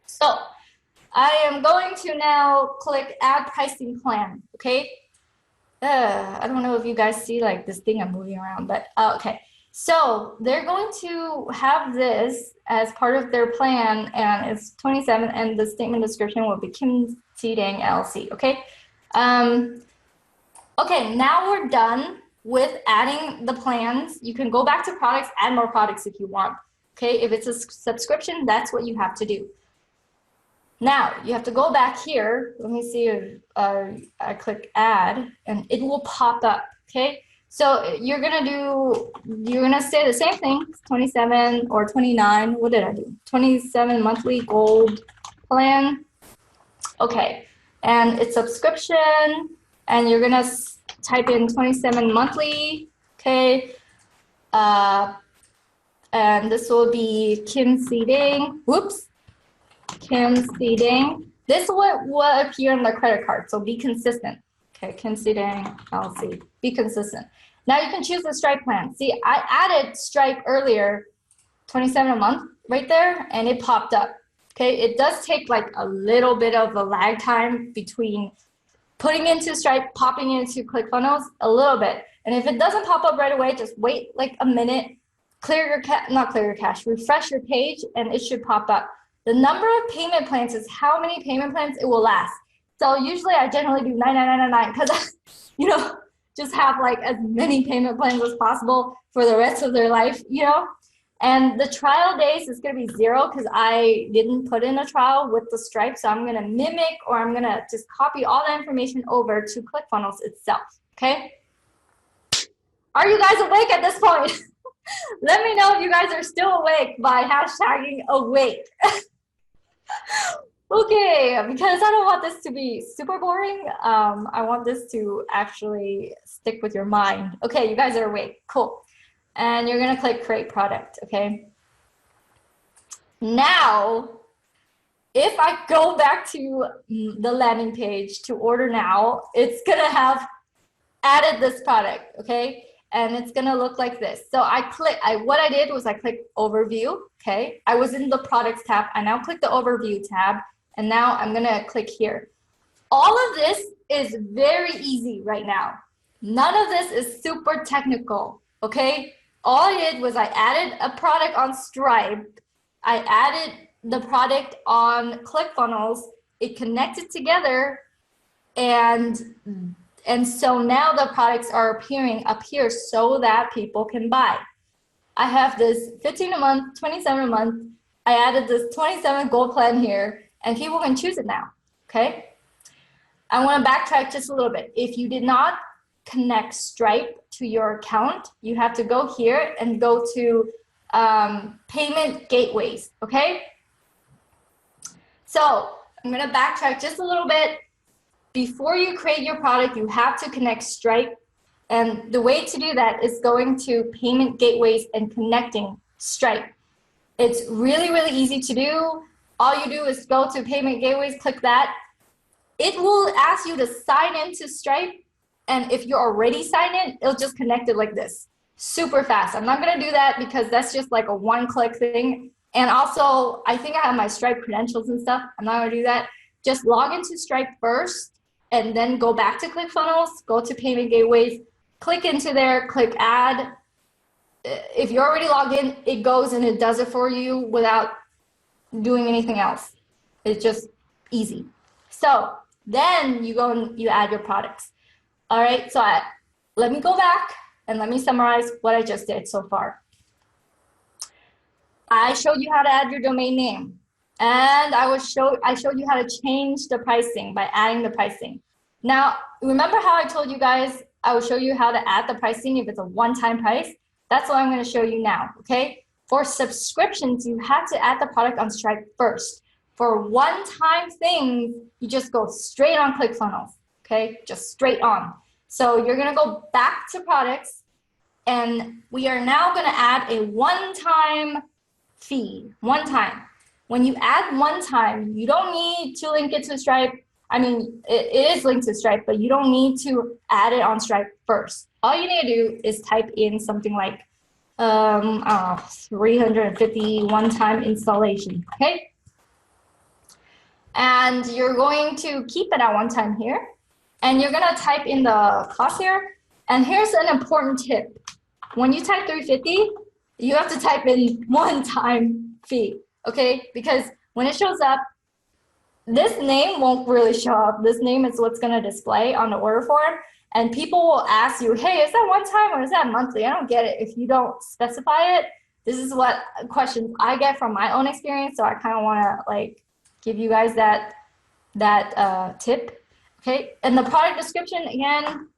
[SPEAKER 1] So I am going to now click add pricing plan, okay? I don't know if you guys see like this thing I'm moving around, but okay. So they're going to have this as part of their plan, and it's 27, and the statement description will be Kim Si-dang LLC, okay? Okay, now we're done with adding the plans. You can go back to products, add more products if you want, okay? If it's a subscription, that's what you have to do. Now, you have to go back here. Let me see if I click add, and it will pop up, okay? So you're gonna say the same thing, 27 or 29, what did I do? 27 monthly gold plan. Okay, and it's subscription, and you're gonna type in 27 monthly, okay? And this will be Kim Si-dang, whoops, Kim Si-dang. This will appear on the credit card, so be consistent. Okay, Kim Si-dang LLC, be consistent. Now you can choose the Stripe plan. See, I added Stripe earlier, 27 a month right there, and it popped up. Okay, it does take like a little bit of a lag time between putting into Stripe, popping into ClickFunnels, a little bit. And if it doesn't pop up right away, just wait like a minute, not clear your cache, refresh your page, and it should pop up. The number of payment plans is how many payment plans it will last. So usually I generally do 9999 because you know, just have like as many payment plans as possible for the rest of their life, you know? And the trial days is gonna be 0 because I didn't put in a trial with the Stripe, so I'm gonna mimic, or I'm gonna just copy all the information over to ClickFunnels itself, okay? Are you guys awake at this point? Let me know if you guys are still awake by hashtagging awake. Okay, because I don't want this to be super boring. I want this to actually stick with your mind. Okay, you guys are awake, cool. And you're gonna click create product, okay? Now, if I go back to the landing page to order now, it's gonna have added this product, okay? And it's gonna look like this. So what I did was I clicked overview, okay? I was in the products tab. I now click the overview tab, and now I'm gonna click here. All of this is very easy right now. None of this is super technical, okay? All I did was I added a product on Stripe. I added the product on ClickFunnels. It connected together, and so now the products are appearing up here so that people can buy. I have this 15 a month, 27 a month. I added this 27 gold plan here, and people can choose it now, okay? I want to backtrack just a little bit. If you did not connect Stripe to your account, you have to go here and go to payment gateways, okay? So I'm going to backtrack just a little bit. Before you create your product, you have to connect Stripe. And the way to do that is going to payment gateways and connecting Stripe. It's really, really easy to do. All you do is go to payment gateways, click that. It will ask you to sign into Stripe. And if you're already signed in, it'll just connect it like this. Super fast. I'm not going to do that because that's just like a one-click thing. And also, I think I have my Stripe credentials and stuff. I'm not going to do that. Just log into Stripe first, and then go back to ClickFunnels, go to Payment Gateways, click into there, click Add. If you're already logged in, it goes and it does it for you without doing anything else. It's just easy. So then you go and you add your products. All right, so let me go back and let me summarize what I just did so far. I showed you how to add your domain name. And I showed you how to change the pricing by adding the pricing. Now, remember how I told you guys I will show you how to add the pricing if it's a one-time price? That's what I'm going to show you now, okay? For subscriptions, you have to add the product on Stripe first. For one-time things, you just go straight on ClickFunnels, okay? Just straight on. So you're going to go back to products, and we are now going to add a one-time fee, one time. When you add one time, you don't need to link it to Stripe. I mean, it is linked to Stripe, but you don't need to add it on Stripe first. All you need to do is type in something like 350 one-time installation, okay? And you're going to keep it at one time here. And you're gonna type in the cost here. And here's an important tip. when you type 350, you have to type in one-time fee, okay? Because when it shows up, this name won't really show up. This name is what's gonna display on the order form. And people will ask you, hey, is that one time or is that monthly? I don't get it. If you don't specify it, this is what questions I get from my own experience. So I kind of want to like give you guys that tip. Okay, and the product description, again,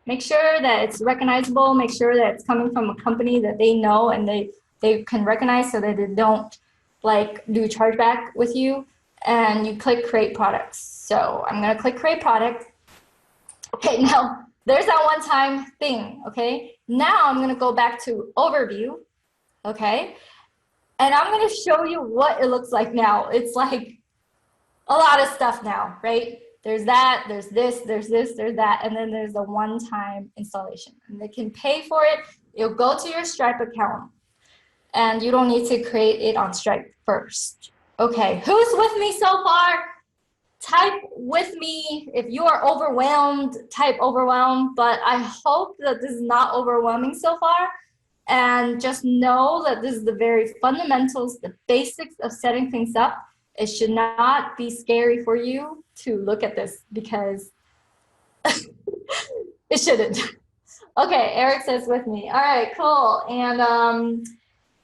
[SPEAKER 1] make sure that it's recognizable. Make sure that it's coming from a company that they know and they can recognize, so that they don't like do chargeback with you. And you click create products. So I'm going to click create product. Okay, now there's that one-time thing, okay? Now I'm gonna go back to overview, okay? And I'm gonna show you what it looks like now. It's like a lot of stuff now, right? There's that, there's this, there's that, and then there's the one-time installation. And they can pay for it. You'll go to your Stripe account, and you don't need to create it on Stripe first. Okay, who's with me so far? Type with me. If you are overwhelmed, type overwhelmed, but I hope that this is not overwhelming so far. And just know that this is the very fundamentals, the basics of setting things up. It should not be scary for you to look at this, because it shouldn't. Okay, Eric says with me. All right, cool. And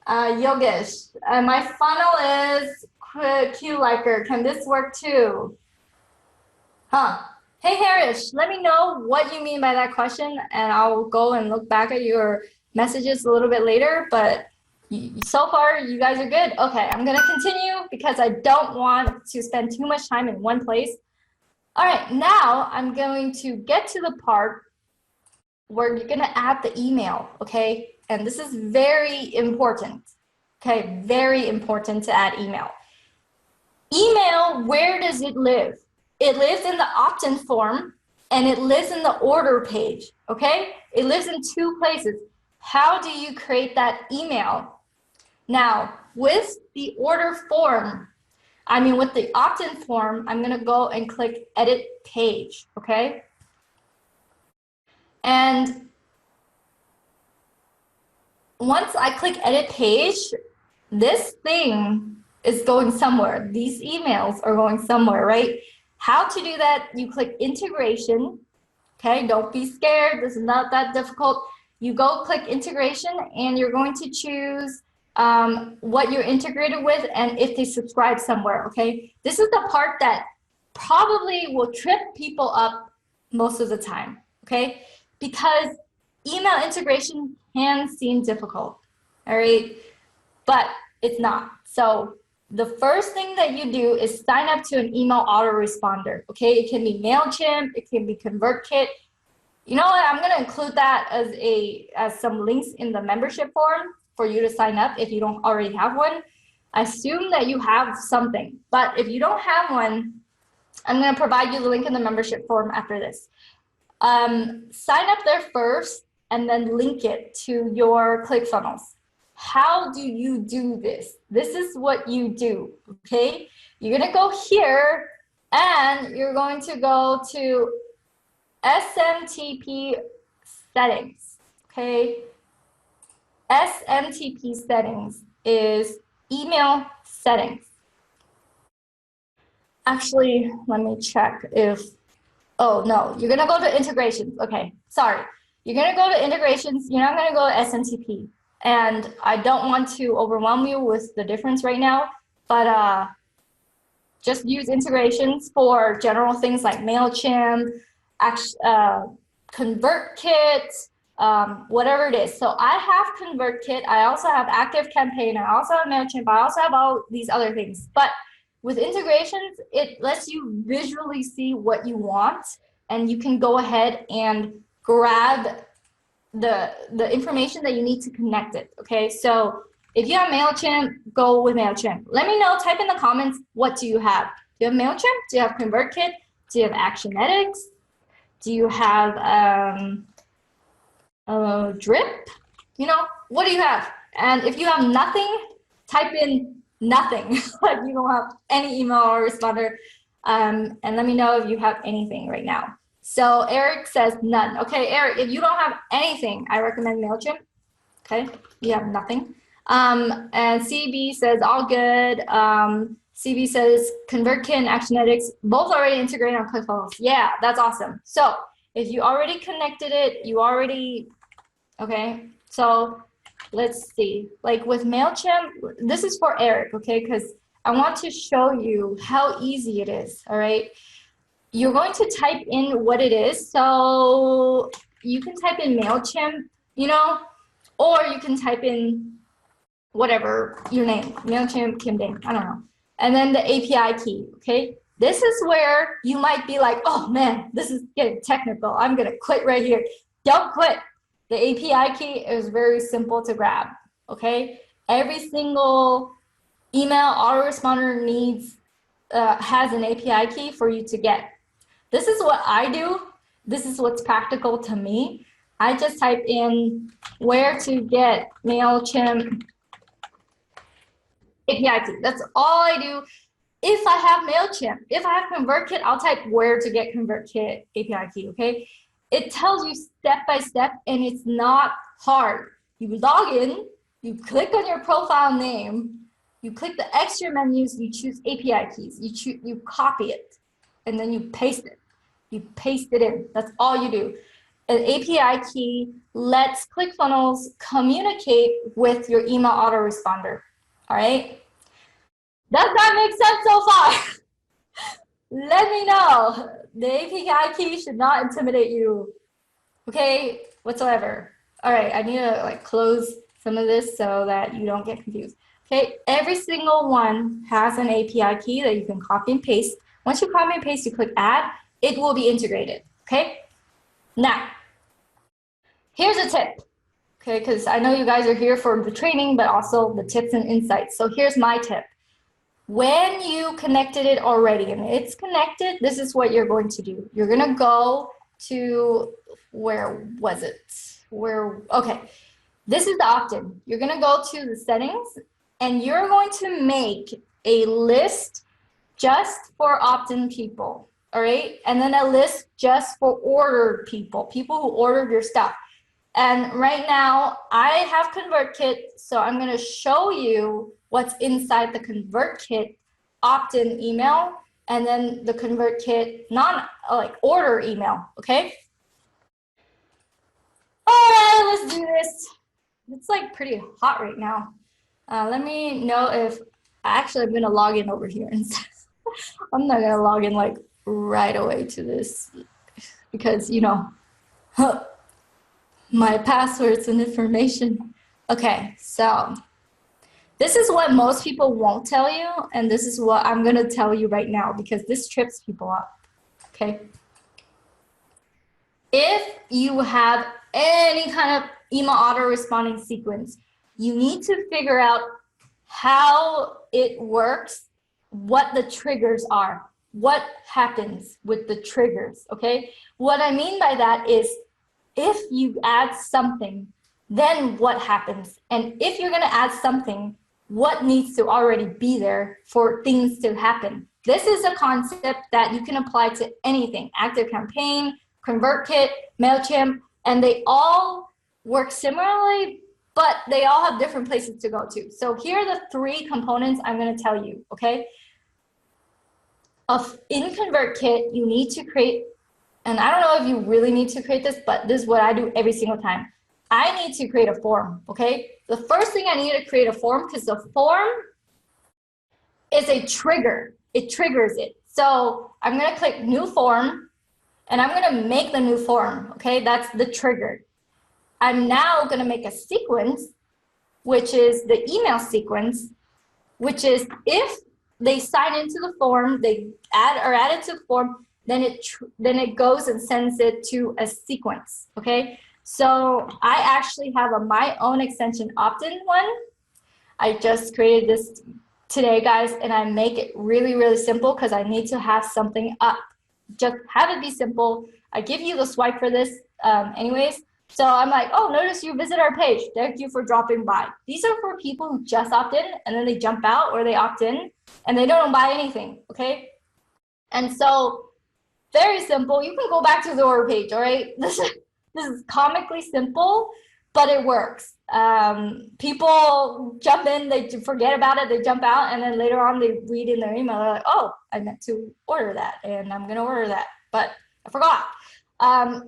[SPEAKER 1] Yogesh, my funnel is QLiker. Can this work too? Huh. Hey, Harish, let me know what you mean by that question, and I'll go and look back at your messages a little bit later, but so far you guys are good. Okay, I'm going to continue because I don't want to spend too much time in one place. All right, now I'm going to get to the part where you're going to add the email, okay? And this is very important, okay? Very important to add email. Email, where does it live? It lives in the opt-in form, and it lives in the order page, okay? It lives in two places. How do you create that email? Now, with the order form, with the opt-in form, I'm gonna go and click edit page, okay? And once I click edit page, this thing is going somewhere. These emails are going somewhere, right? How to do that? You click integration, okay? Don't be scared, this is not that difficult. You go click integration, and you're going to choose what you're integrated with and if they subscribe somewhere, okay? This is the part that probably will trip people up most of the time, okay? Because email integration can seem difficult, all right? But it's not. So the first thing that you do is sign up to an email autoresponder, okay? It can be MailChimp, it can be ConvertKit. You know what, I'm gonna include that as some links in the membership form for you to sign up if you don't already have one. I assume that you have something, but if you don't have one, I'm gonna provide you the link in the membership form after this. Sign up there first and then link it to your ClickFunnels. How do you do this? This is what you do, okay? You're gonna go here and you're going to go to SMTP settings, okay? SMTP settings is email settings. Actually, let me check if, oh no, you're gonna go to integrations, okay, sorry. You're gonna go to integrations, you're not gonna go to SMTP. And I don't want to overwhelm you with the difference right now, but just use integrations for general things like MailChimp, ConvertKit, whatever it is. So I have ConvertKit, I also have ActiveCampaign, I also have MailChimp, I also have all these other things. But with integrations, it lets you visually see what you want, and you can go ahead and grab the information that you need to connect it, okay? So if you have MailChimp, go with MailChimp. Let me know, type in the comments, what do you have? Do you have MailChimp? Do you have ConvertKit? Do you have Actionetics? Do you have Drip? You know, what do you have? And if you have nothing, type in nothing, like you don't have any email or responder, and let me know if you have anything right now. So Eric says none. Okay, Eric, if you don't have anything, I recommend MailChimp. Okay, you have nothing. And CB says all good. CB says ConvertKit and Actionetics both already integrated on ClickFunnels. Yeah, that's awesome. So if you already connected it, you already, okay. So let's see, like with MailChimp, this is for Eric, okay? Because I want to show you how easy it is, all right? You're going to type in what it is. So you can type in MailChimp, you know, or you can type in whatever your name, MailChimp, Kim Dane, I don't know. And then the API key, okay? This is where you might be like, oh man, this is getting technical. I'm gonna quit right here. Don't quit. The API key is very simple to grab, okay? Every single email autoresponder needs, has an API key for you to get. This is what I do. This is what's practical to me. I just type in where to get MailChimp API key. That's all I do. If I have MailChimp, if I have ConvertKit, I'll type where to get ConvertKit API key, okay? It tells you step by step and it's not hard. You log in, you click on your profile name, you click the extra menus, you choose API keys, you copy it, and then you paste it. You paste it in. That's all you do. An API key lets ClickFunnels communicate with your email autoresponder. All right? Does that make sense so far? Let me know. The API key should not intimidate you, okay, whatsoever. All right, I need to like close some of this so that you don't get confused. Okay, every single one has an API key that you can copy and paste. Once you copy and paste, you click add, it will be integrated, okay? Now, here's a tip, okay, because I know you guys are here for the training, but also the tips and insights. So here's my tip. When you connected it already and it's connected, this is what you're going to do. You're going to go to, where was it? Okay, this is the opt-in. You're going to go to the settings and you're going to make a list just for opt-in people, all right? And then a list just for ordered people, people who ordered your stuff. And right now I have ConvertKit, so I'm going to show you what's inside the ConvertKit opt-in email and then the ConvertKit order email, okay? All right, let's do this. It's like pretty hot right now. Let me know if, actually I'm gonna log in over here instead. I'm not gonna log in like right away to this because, you know, my passwords and information. Okay, so this is what most people won't tell you, and this is what I'm gonna tell you right now because this trips people up, okay? If you have any kind of email auto-responding sequence, you need to figure out how it works, what the triggers are, what happens with the triggers, okay? What I mean by that is if you add something, then what happens? And if you're gonna add something, what needs to already be there for things to happen? This is a concept that you can apply to anything, ActiveCampaign, ConvertKit, MailChimp, and they all work similarly, but they all have different places to go to. So here are the 3 components I'm gonna tell you, okay? In ConvertKit, you need to create, and I don't know if you really need to create this, but this is what I do every single time. I need to create a form, okay? The first thing I need to create a form because the form is a trigger. It triggers it. So I'm gonna click new form and I'm gonna make the new form, okay? That's the trigger. I'm now gonna make a sequence, which is the email sequence, which is if they sign into the form, they add it to the form, then it goes and sends it to a sequence, okay? So I actually have my own extension opt-in one. I just created this today, guys, and I make it really, really simple because I need to have something up. Just have it be simple. I give you the swipe for this anyways. So I'm like, oh, notice you visit our page. Thank you for dropping by. These are for people who just opt in and then they jump out or they opt in and they don't buy anything, okay? And so very simple. You can go back to the order page, all right? This is comically simple, but it works. People jump in, they forget about it, they jump out, and then later on they read in their email, they're like, oh, I meant to order that, and I'm gonna order that, but I forgot.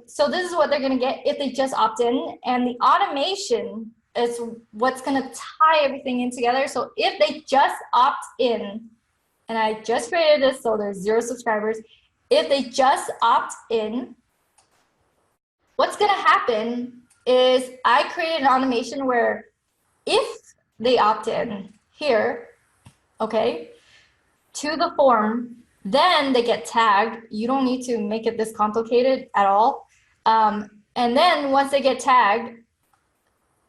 [SPEAKER 1] So this is what they're gonna get if they just opt in, and the automation is what's gonna tie everything in together. So if they just opt in, and I just created this, so there's 0 subscribers, if they just opt in, what's gonna happen is I created an automation where if they opt in here, okay, to the form, then they get tagged. You don't need to make it this complicated at all. And then once they get tagged,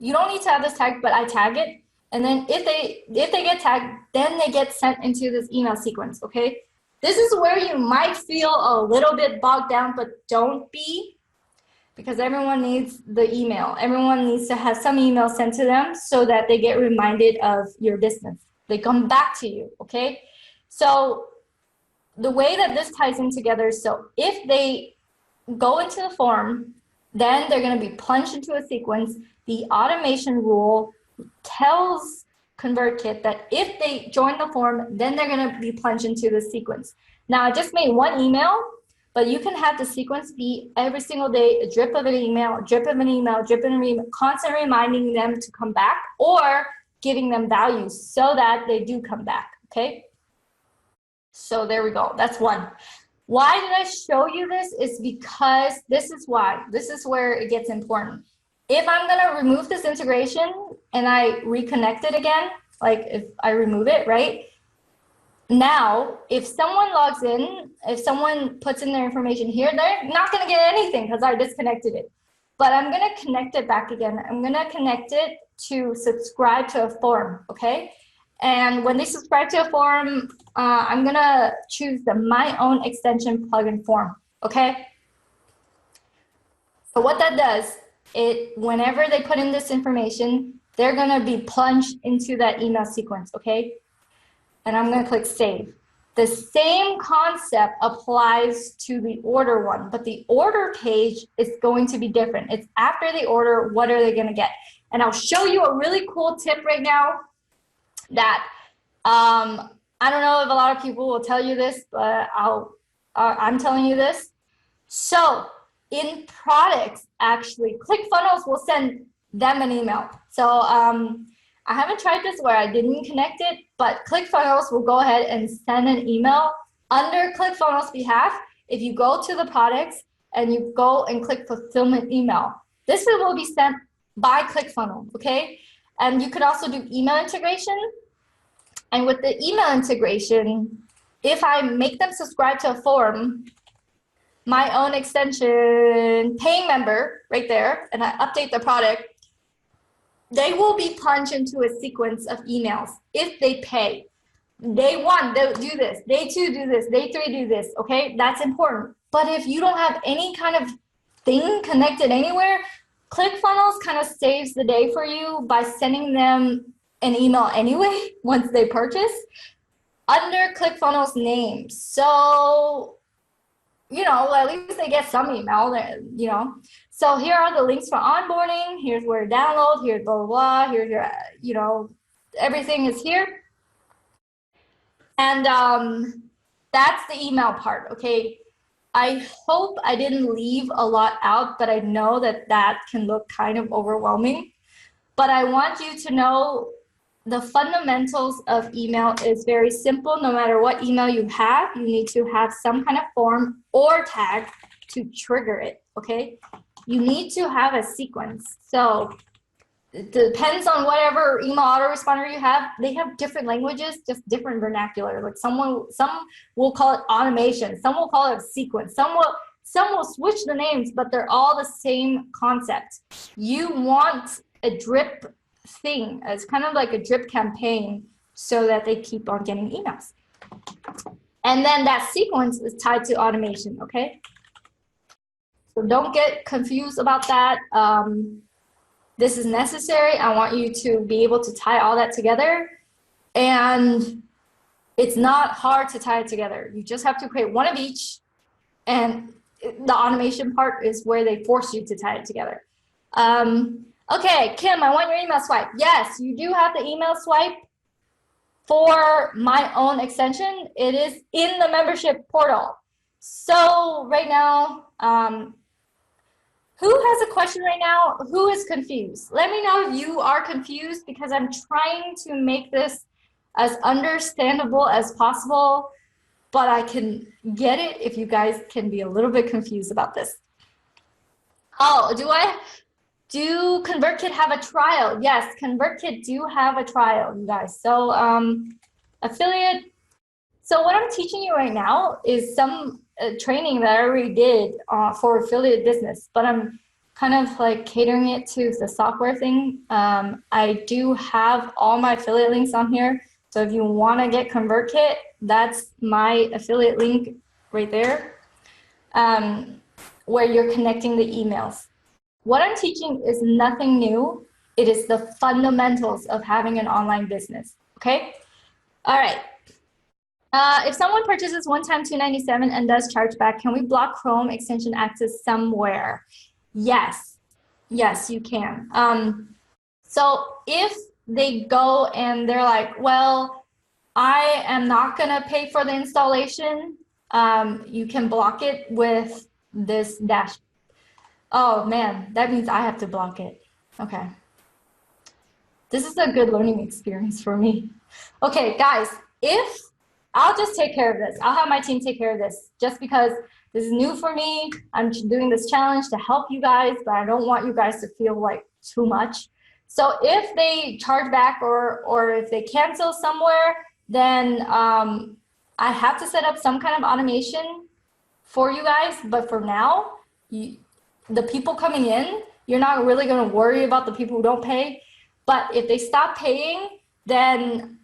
[SPEAKER 1] you don't need to have this tag, but I tag it. And then if they get tagged, then they get sent into this email sequence, okay? This is where you might feel a little bit bogged down, but don't be, because everyone needs the email. Everyone needs to have some email sent to them so that they get reminded of your business. They come back to you, okay? So the way that this ties in together, so if they go into the form, then they're gonna be plunged into a sequence. The automation rule tells ConvertKit that if they join the form, then they're gonna be plunged into the sequence. Now I just made one email, but you can have the sequence be every single day, a drip of an email, drip of an email, drip of an email, constantly reminding them to come back or giving them values so that they do come back, okay? So there we go, that's one. Why did I show you this? Is because this is why. This is where it gets important. If I'm gonna remove this integration and I reconnect it again, like if I remove it, right? Now, if someone logs in, if someone puts in their information here, they're not gonna get anything because I disconnected it. But I'm gonna connect it back again. I'm gonna connect it to subscribe to a form, okay? And when they subscribe to a form, I'm gonna choose the My Own Extension plugin form, okay? So what that does, whenever they put in this information, they're gonna be plunged into that email sequence, okay? And I'm gonna click save. The same concept applies to the order one, but the order page is going to be different. It's after they order, what are they gonna get? And I'll show you a really cool tip right now that I don't know if a lot of people will tell you this, but I'm telling you this. So in products, actually, ClickFunnels will send them an email. So I haven't tried this where I didn't connect it, but ClickFunnels will go ahead and send an email under ClickFunnels' behalf. If you go to the products and you go and click fulfillment email, this will be sent by ClickFunnels, okay? And you could also do email integration. And with the email integration, if I make them subscribe to a form, My Own Extension paying member right there, and I update the product, they will be plunged into a sequence of emails if they pay. Day 1, they'll do this. Day 2, do this. Day 3, do this. Okay, that's important. But if you don't have any kind of thing connected anywhere, ClickFunnels kind of saves the day for you by sending them an email anyway once they purchase under ClickFunnels name. So, you know, at least they get some email, you know. So here are the links for onboarding. Here's where to download. Here's blah, blah, blah. Here's your, you know, everything is here. And that's the email part, okay? I hope I didn't leave a lot out, but I know that that can look kind of overwhelming. But I want you to know the fundamentals of email is very simple. No matter what email you have, you need to have some kind of form or tag to trigger it, okay? You need to have a sequence. So it depends on whatever email autoresponder you have. They have different languages, just different vernacular. Like some will call it automation, some will call it sequence, some will switch the names, but they're all the same concept. You want a drip thing. It's kind of like a drip campaign so that they keep on getting emails. And then that sequence is tied to automation, okay? So don't get confused about that. This is necessary. I want you to be able to tie all that together. And it's not hard to tie it together. You just have to create one of each. And the automation part is where they force you to tie it together. Okay, Kim, I want your email swipe. Yes, you do have the email swipe for my own extension. It is in the membership portal. So right now, who has a question right now? Who is confused? Let me know if you are confused, because I'm trying to make this as understandable as possible, but I can get it if you guys can be a little bit confused about this. Oh, do ConvertKit have a trial? Yes, ConvertKit do have a trial, you guys. So affiliate. So what I'm teaching you right now is some training that I already did for affiliate business, but I'm kind of like catering it to the software thing. I do have all my affiliate links on here. So if you want to get ConvertKit, that's my affiliate link right there, where you're connecting the emails. What I'm teaching is nothing new. It is the fundamentals of having an online business, okay? All right. If someone purchases one time $297 and does chargeback, can we block Chrome extension access somewhere? Yes, yes, you can. So if they go and they're like, well, I am not gonna pay for the installation, you can block it with this dash. Oh man, that means I have to block it. Okay. This is a good learning experience for me. Okay, guys, if I'll just take care of this. I'll have my team take care of this, just because this is new for me. I'm doing this challenge to help you guys, but I don't want you guys to feel like too much. So if they charge back or if they cancel somewhere, then I have to set up some kind of automation for you guys. But for now, the people coming in, you're not really going to worry about the people who don't pay. But if they stop paying, then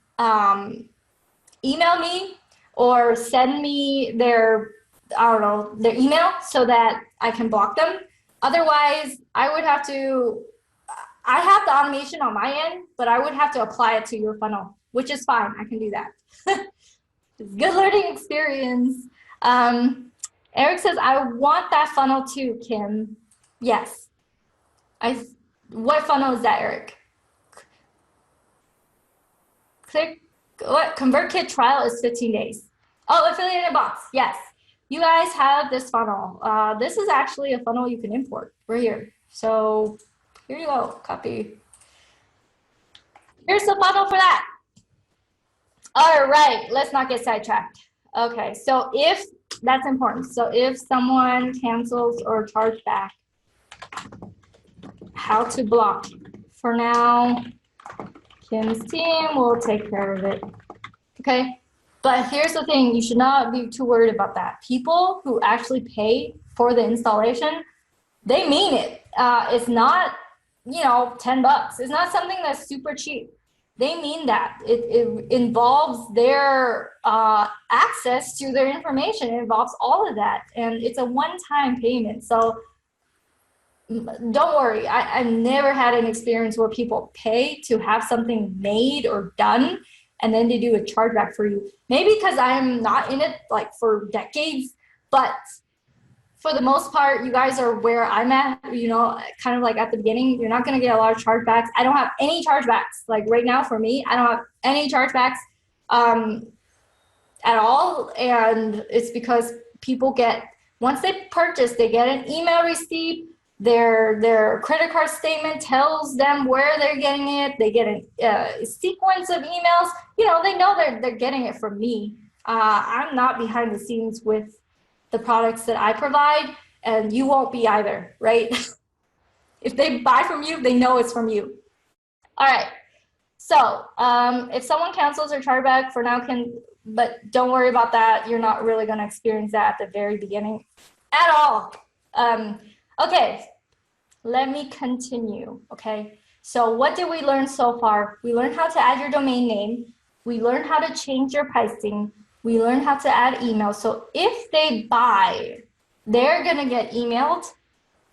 [SPEAKER 1] email me or send me their, I don't know, their email so that I can block them. Otherwise, I would have to, I have the automation on my end, but I would have to apply it to your funnel, which is fine. I can do that. It's a good learning experience. Eric says, I want that funnel too, Kim. Yes. What funnel is that, Eric? Click. What? ConvertKit trial is 15 days. Oh, affiliated bots. Yes. You guys have this funnel. This is actually a funnel you can import right here. So here you go. Copy. Here's the funnel for that. All right. Let's not get sidetracked. Okay. So if that's important. So if someone cancels or charge back, how to block. For now, Kim's team will take care of it. Okay, but here's the thing, you should not be too worried about that. People who actually pay for the installation, they mean it. It's not, you know, 10 bucks. It's not something that's super cheap. They mean that. It involves their access to their information. It involves all of that, and it's a one-time payment. So don't worry, I've never had an experience where people pay to have something made or done and then they do a chargeback for you. Maybe because I'm not in it like for decades, but for the most part, you guys are where I'm at, you know, kind of like at the beginning. You're not going to get a lot of chargebacks. I don't have any chargebacks. Like right now for me, I don't have any chargebacks at all. And it's because people get, once they purchase, they get an email receipt. Their credit card statement tells them where they're getting it. They get a sequence of emails. You know, they know they're getting it from me. I'm not behind the scenes with the products that I provide, and you won't be either, right? If they buy from you, they know it's from you. All right. So if someone cancels or chargeback for now, but don't worry about that. You're not really going to experience that at the very beginning at all. Okay, let me continue, okay? So what did we learn so far? We learned how to add your domain name. We learned how to change your pricing. We learned how to add email. So if they buy, they're gonna get emailed.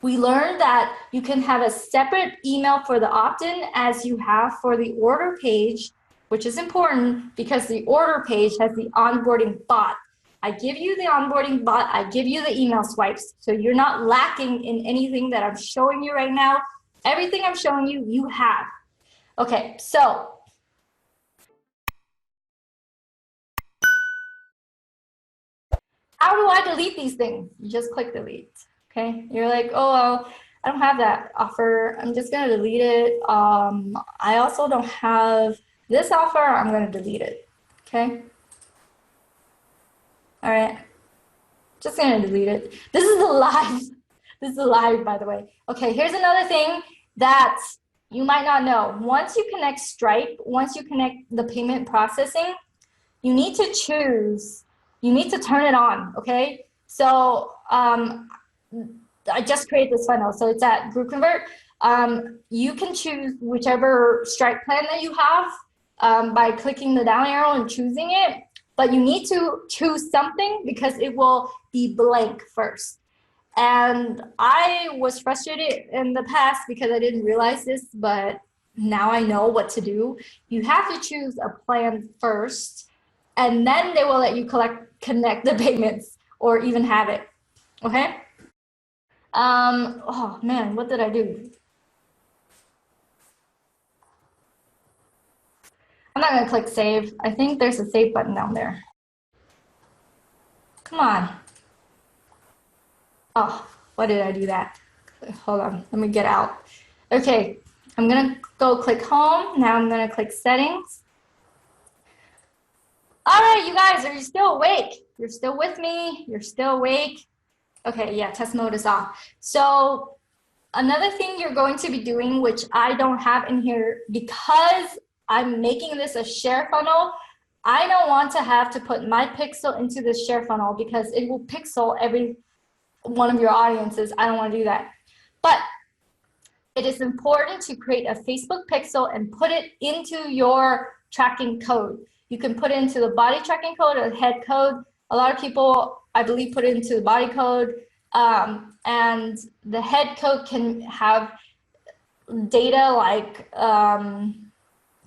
[SPEAKER 1] We learned that you can have a separate email for the opt-in as you have for the order page, which is important because the order page has the onboarding bot. I give you the onboarding bot, I give you the email swipes, so you're not lacking in anything that I'm showing you right now. Everything I'm showing you, you have. Okay, so how do I delete these things? You just click delete. Okay, you're like, oh, well, I don't have that offer. I'm just gonna delete it. I also don't have this offer. I'm gonna delete it. Okay. All right. Just gonna delete it. This is a live. This is a live, by the way. Okay, here's another thing that you might not know. Once you connect Stripe, once you connect the payment processing, you need to choose, you need to turn it on, okay? So I just created this funnel. So it's at GroupConvert. You can choose whichever Stripe plan that you have by clicking the down arrow and choosing it. But you need to choose something because it will be blank first. And I was frustrated in the past because I didn't realize this, but now I know what to do. You have to choose a plan first, and then they will let you connect the payments or even have it. Okay? Oh man, what did I do? I'm not gonna click save. I think there's a save button down there. Come on. Oh, why did I do that? Hold on, let me get out. Okay, I'm gonna go click home. Now I'm gonna click settings. All right, you guys, are you still awake? You're still with me? You're still awake? Okay, yeah, test mode is off. So another thing you're going to be doing, which I don't have in here because I'm making this a share funnel, I don't want to have to put my pixel into this share funnel because it will pixel every one of your audiences. I don't want to do that. But it is important to create a Facebook pixel and put it into your tracking code. You can put it into the body tracking code or the head code. A lot of people, I believe, put it into the body code. And the head code can have data like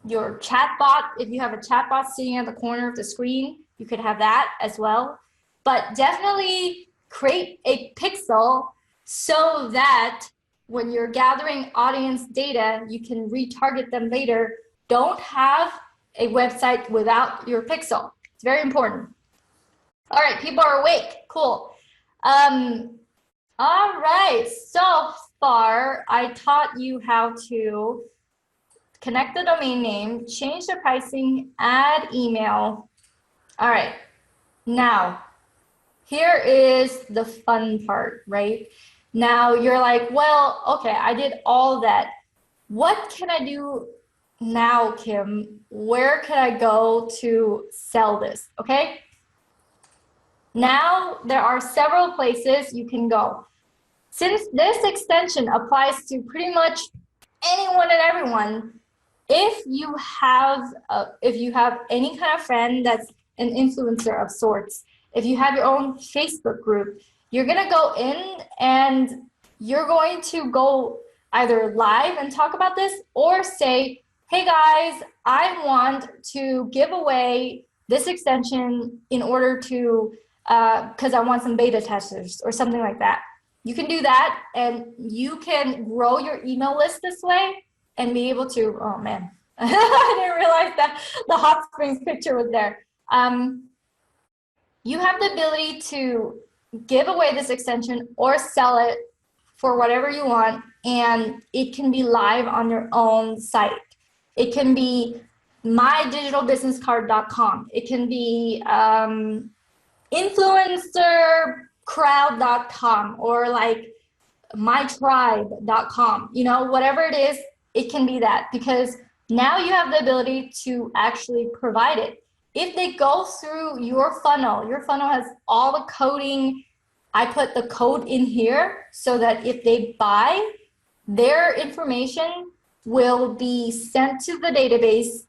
[SPEAKER 1] your chat bot. If you have a chat bot sitting at the corner of the screen, you could have that as well. But definitely create a pixel so that when you're gathering audience data, you can retarget them later. Don't have a website without your pixel. It's very important. All right, people are awake. Cool. All right, so far I taught you how to connect the domain name, change the pricing, add email. All right, now here is the fun part, right? Now you're like, well, okay, I did all that. What can I do now, Kim? Where can I go to sell this, okay? Now there are several places you can go. Since this extension applies to pretty much anyone and everyone, if you have any kind of friend that's an influencer of sorts, if you have your own Facebook group, you're gonna go in and you're going to go either live and talk about this or say, hey guys, I want to give away this extension in order to, because I want some beta testers or something like that. You can do that and you can grow your email list this way and be able to, oh man, I didn't realize that the hot springs picture was there. You have the ability to give away this extension or sell it for whatever you want, and it can be live on your own site. It can be mydigitalbusinesscard.com. It can be influencercrowd.com or like mytribe.com. You know, whatever it is, it can be that because now you have the ability to actually provide it. If they go through your funnel has all the coding. I put the code in here so that if they buy, their information will be sent to the database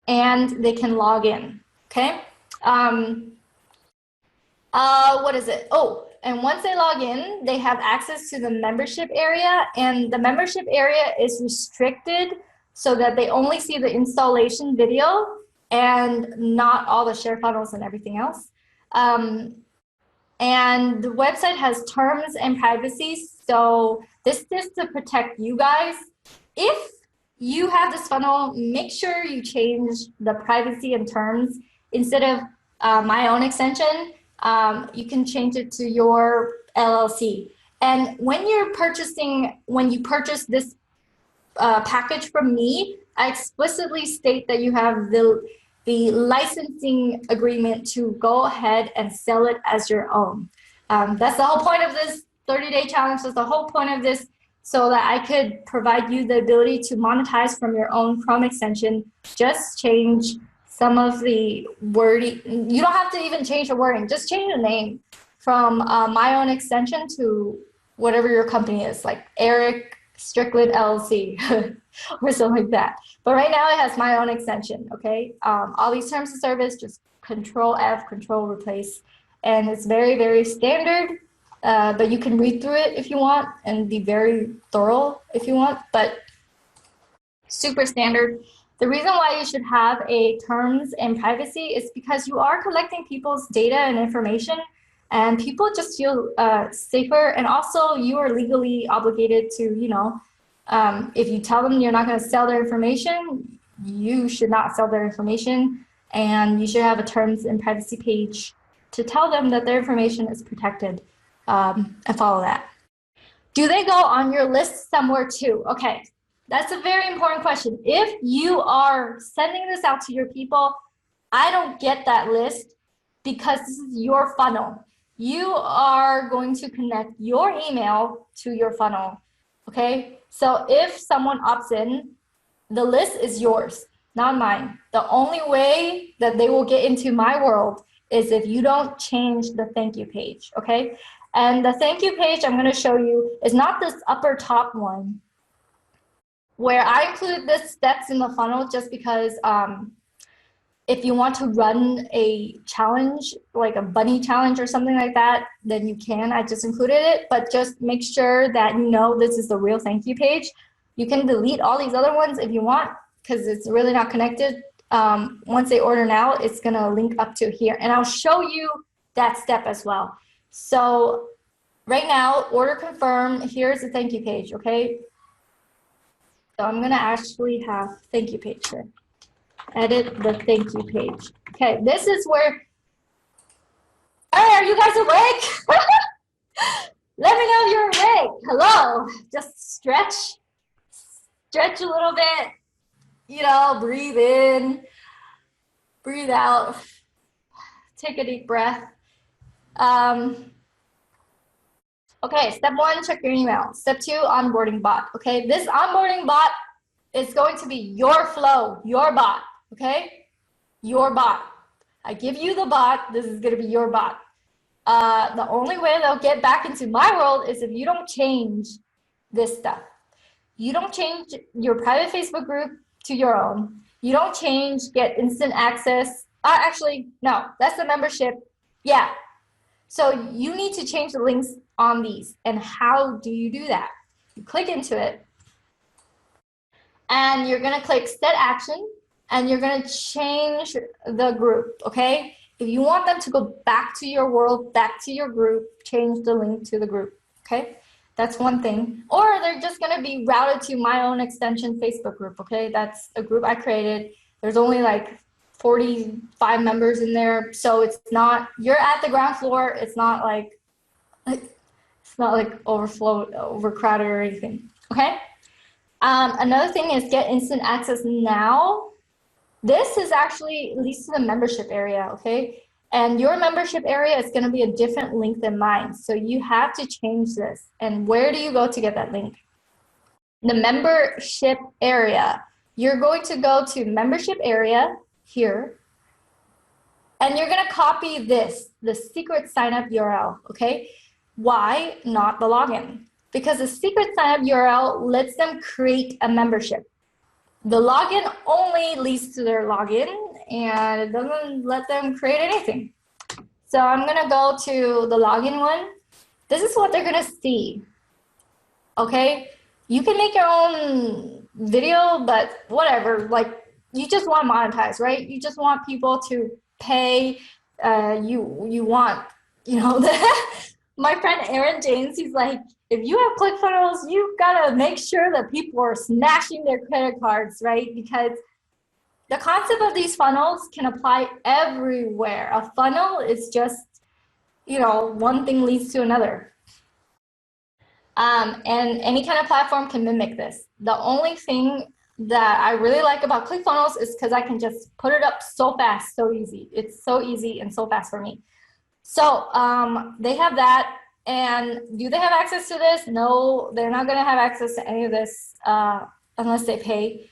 [SPEAKER 1] and they can log in, okay? What is it? Oh, and once they log in, they have access to the membership area, and the membership area is restricted so that they only see the installation video and not all the share funnels and everything else. And the website has terms and privacy. So this is to protect you guys. if you have this funnel, make sure you change the privacy and terms. Instead of my own extension, you can change it to your LLC. And when you purchase this package from me, I explicitly state that you have the licensing agreement to go ahead and sell it as your own. That's the whole point of this 30-day challenge. That's the whole point of this, so that I could provide you the ability to monetize from your own Chrome extension. Just change some of the wording. You don't have to even change the wording. Just change the name from my own extension to whatever your company is, like Eric Strickland LLC or something like that. But right now it has my own extension, okay? All these terms of service, just Control F, Control Replace. And it's very, very standard, but you can read through it if you want and be very thorough if you want, but super standard. The reason why you should have a terms and privacy is because you are collecting people's data and information, and people just feel safer. And also you are legally obligated to, you know, if you tell them you're not going to sell their information, you should not sell their information, and you should have a terms and privacy page to tell them that their information is protected, and follow that. Do they go on your list somewhere too? Okay, that's a very important question. If you are sending this out to your people, I don't get that list because this is your funnel. You are going to connect your email to your funnel, okay? So if someone opts in, the list is yours, not mine. The only way that they will get into my world is if you don't change the thank you page, okay? And the thank you page I'm gonna show you is not this upper top one, where I include the steps in the funnel just because if you want to run a challenge, like a bunny challenge or something like that, then you can. I just included it, but just make sure that you know this is the real thank you page. You can delete all these other ones if you want, because it's really not connected. Once they order now, it's gonna link up to here, and I'll show you that step as well. So right now, order confirm, here's the thank you page, okay? So I'm gonna actually have thank you page here. Edit the thank you page. Okay, this is where, hey, are you guys awake? Let me know if you're awake. Hello, just stretch a little bit, you know, breathe in, breathe out, take a deep breath. Okay, step one, check your email. Step two, onboarding bot. Okay, this onboarding bot is going to be your flow, your bot. Okay, your bot. I give you the bot, this is gonna be your bot. The only way they'll get back into my world is if you don't change this stuff. You don't change your private Facebook group to your own. You don't change, get instant access. Actually, no, that's the membership. Yeah. So you need to change the links on these. And how do you do that? You click into it, and you're gonna click set action, and you're gonna change the group, okay? If you want them to go back to your world, back to your group, change the link to the group, okay? That's one thing. Or they're just gonna be routed to my own extension Facebook group, okay? That's a group I created. There's only like 45 members in there, so it's not, you're at the ground floor, it's not like overcrowded or anything, okay? Another thing is get instant access now. This is actually leads to the membership area, okay? And your membership area is gonna be a different link than mine, so you have to change this. And where do you go to get that link? The membership area. You're going to go to membership area here, and you're gonna copy this, the secret sign up URL, okay? Why not the login? Because the secret sign up URL lets them create a membership. The login only leads to their login, and it doesn't let them create anything. So I'm gonna go to the login one. This is what they're gonna see, okay? You can make your own video, but whatever, like you just want to monetize, right? You just want people to pay, you want, you know, My friend Aaron James, he's like, if you have ClickFunnels, you've got to make sure that people are smashing their credit cards, right? Because the concept of these funnels can apply everywhere. A funnel is just, you know, one thing leads to another. And any kind of platform can mimic this. The only thing that I really like about ClickFunnels is because I can just put it up so fast, so easy. It's so easy and so fast for me. So they have that. And do they have access to this? No, they're not going to have access to any of this unless they pay.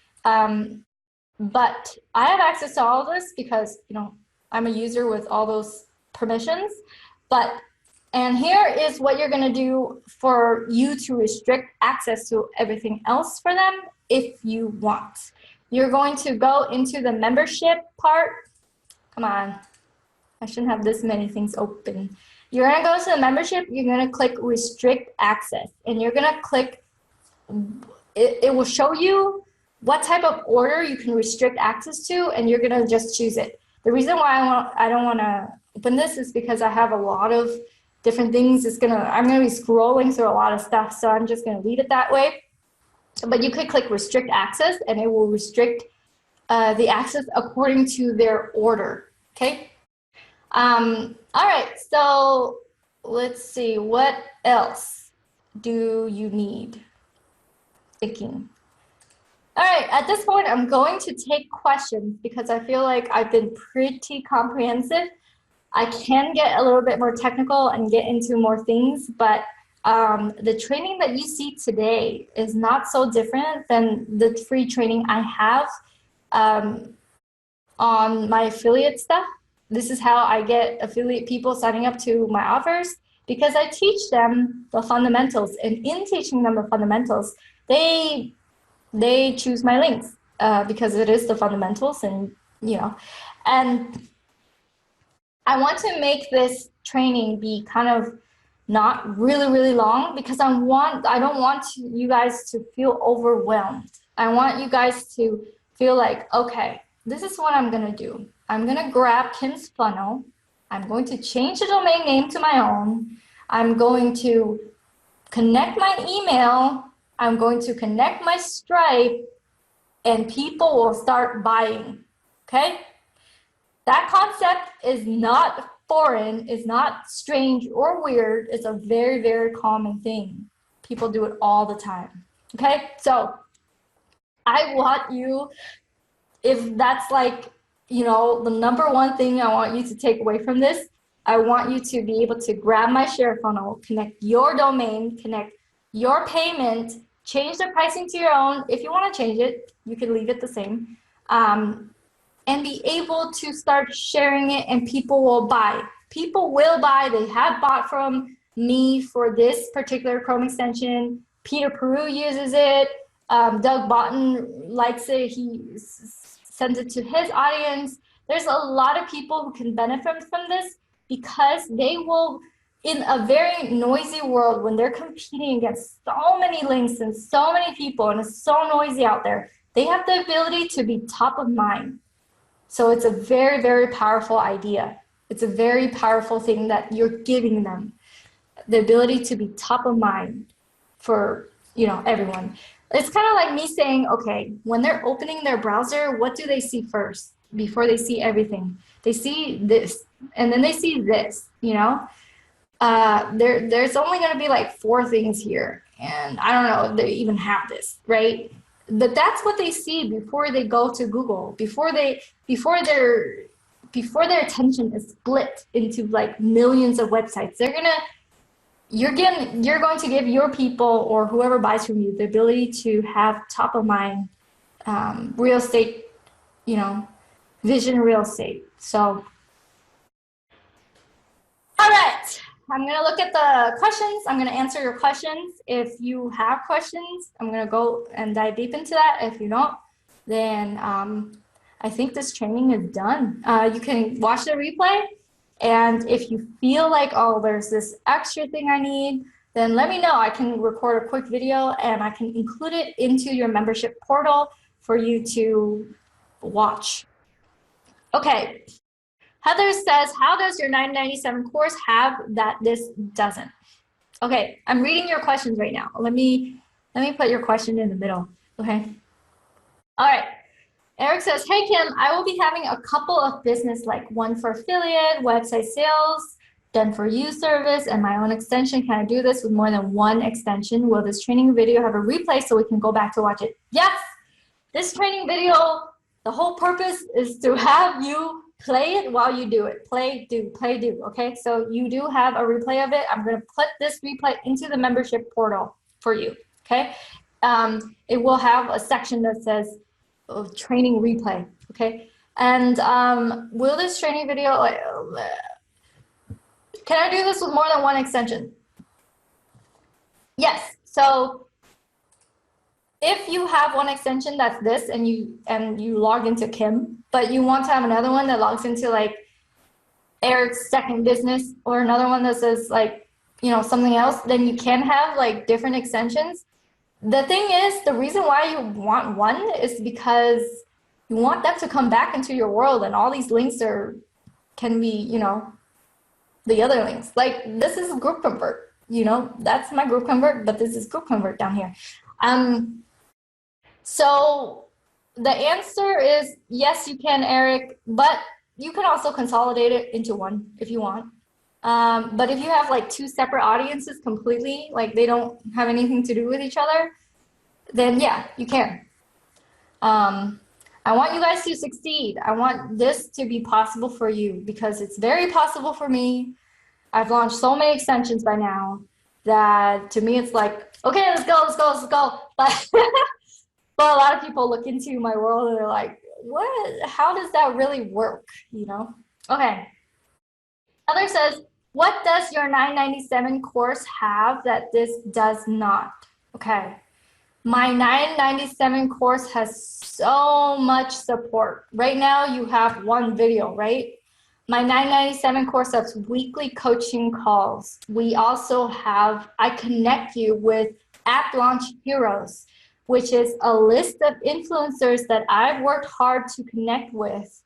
[SPEAKER 1] But I have access to all of this because, you know, I'm a user with all those permissions. And here is what you're going to do for you to restrict access to everything else for them if you want. You're going to go into the membership part. Come on. I shouldn't have this many things open. You're going to go to the membership. You're going to click restrict access. And you're going to click, it will show you what type of order you can restrict access to, and you're going to just choose it. The reason why I don't want to open this is because I have a lot of different things. I'm going to be scrolling through a lot of stuff, so I'm just going to leave it that way. But you could click restrict access, and it will restrict the access according to their order, okay? All right, so let's see, what else do you need? Thinking. All right, at this point, I'm going to take questions because I feel like I've been pretty comprehensive. I can get a little bit more technical and get into more things, but the training that you see today is not so different than the free training I have on my affiliate stuff. This is how I get affiliate people signing up to my offers, because I teach them the fundamentals, and in teaching them the fundamentals, they choose my links because it is the fundamentals, and you know, and I want to make this training be kind of not really long, because I don't want you guys to feel overwhelmed. I want you guys to feel like, okay, this is what I'm gonna do. I'm gonna grab Kim's funnel. I'm going to change the domain name to my own. I'm going to connect my email. I'm going to connect my Stripe, and people will start buying, okay? That concept is not foreign, is not strange or weird. It's a very common thing. People do it all the time, okay? So I want you, if that's like, you know, the number one thing I want you to take away from this, I want you to be able to grab my share funnel, connect your domain, connect your payment, change the pricing to your own. If you want to change it, you can leave it the same. And be able to start sharing it, and people will buy. People will buy. They have bought from me for this particular Chrome extension. Peter Peru uses it. Doug Botten likes it. He sends it to his audience. There's a lot of people who can benefit from this, because they will, in a very noisy world, when they're competing against so many links and so many people, and it's so noisy out there, they have the ability to be top of mind. So it's a very powerful idea. It's a very powerful thing that you're giving them, the ability to be top of mind for, you know, everyone. It's kind of like me saying, okay, when they're opening their browser, what do they see first before they see everything? They see this, and then they see this, you know? There's only going to be like 4 things here, and I don't know if they even have this, right? But that's what they see before they go to Google, before their attention is split into like millions of websites. You're going to give your people, or whoever buys from you, the ability to have top of mind real estate, you know, vision real estate. So, all right. I'm going to look at the questions. I'm going to answer your questions. If you have questions, I'm going to go and dive deep into that. If you don't, then I think this training is done. You can watch the replay. And if you feel like, oh, there's this extra thing I need, then let me know. I can record a quick video, and I can include it into your membership portal for you to watch. Okay. Heather says, how does your 997 course have that this doesn't? Okay, I'm reading your questions right now. Let me put your question in the middle, okay? All right. Eric says, hey, Kim, I will be having a couple of business, like one for affiliate, website sales, done for you service, and my own extension. Can I do this with more than one extension? Will this training video have a replay so we can go back to watch it? Yes, this training video, the whole purpose is to have you play it while you do it. Play, do, okay? So you do have a replay of it. I'm gonna put this replay into the membership portal for you, okay? It will have a section that says training replay, okay? And will this training video, can I do this with more than one extension? Yes, so if you have one extension that's this and you log into Kim, but you want to have another one that logs into like Eric's second business or another one that says like, you know, something else, then you can have like different extensions. The thing is, the reason why you want one is because you want them to come back into your world, and all these links can be, you know, the other links. Like this is GroupConvert, you know, that's my GroupConvert, but this is GroupConvert down here. So the answer is yes, you can, Eric, but you can also consolidate it into one if you want. But if you have like two separate audiences completely, like they don't have anything to do with each other, then yeah, you can. I want you guys to succeed. I want this to be possible for you because it's very possible for me. I've launched so many extensions by now that to me it's like, okay, let's go. But, but a lot of people look into my world and they're like, what? How does that really work? You know? Okay. Heather says, what does your 997 course have that this does not? Okay. My 997 course has so much support. Right now you have one video, right? My 997 course has weekly coaching calls. We also have, I connect you with App Launch Heroes, which is a list of influencers that I've worked hard to connect with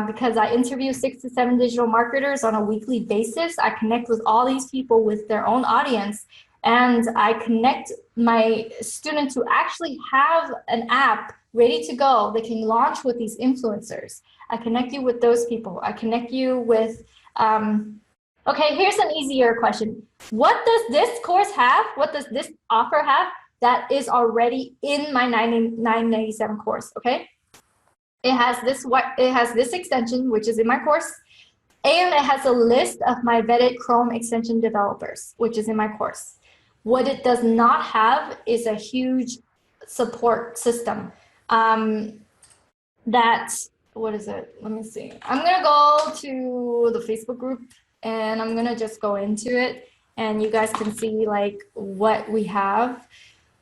[SPEAKER 1] because I interview 6 to 7 digital marketers on a weekly basis. I connect with all these people with their own audience, and I connect my students who actually have an app ready to go. They can launch with these influencers. I connect you with those people. I connect you with, okay, here's an easier question. What does this course have? What does this offer have that is already in my 997 course, okay? It has this extension, which is in my course, and it has a list of my vetted Chrome extension developers, which is in my course. What it does not have is a huge support system. What is it? Let me see. I'm gonna go to the Facebook group and I'm gonna just go into it and you guys can see like what we have.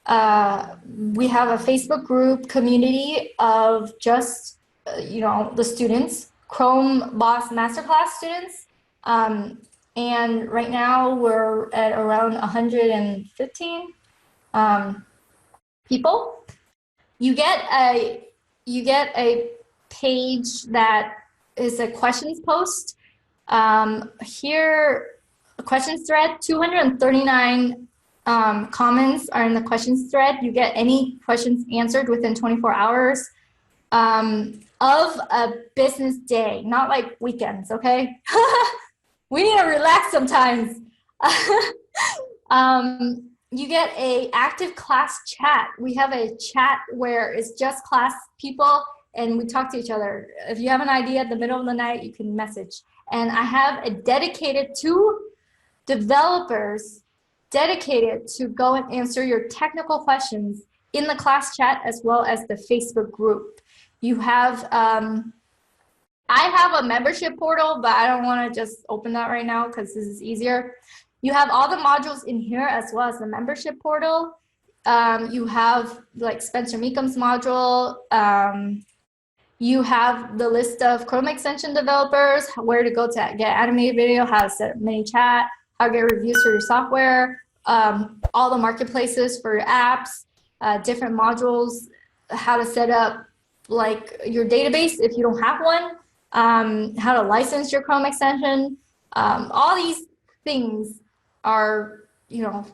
[SPEAKER 1] We have a Facebook group community of just, you know, the students, ChromeBoss Masterclass students. And right now we're at around 115 people. You get a page that is a questions post. Here, a questions thread, 239 comments are in the questions thread. You get any questions answered within 24 hours of a business day, not like weekends, okay? We need to relax sometimes. You get a active class chat. We have a chat where it's just class people and we talk to each other. If you have an idea at the middle of the night, you can message. And I have a dedicated 2 developers dedicated to go and answer your technical questions in the class chat as well as the Facebook group. You have, I have a membership portal, but I don't want to just open that right now because this is easier. You have all the modules in here as well as the membership portal. You have like Spencer Meekum's module. You have the list of Chrome extension developers, where to go to get animated video, how to set up mini chat, how to get reviews for your software, all the marketplaces for your apps, different modules, how to set up like your database if you don't have one. how to license your Chrome extension. All these things are, you know,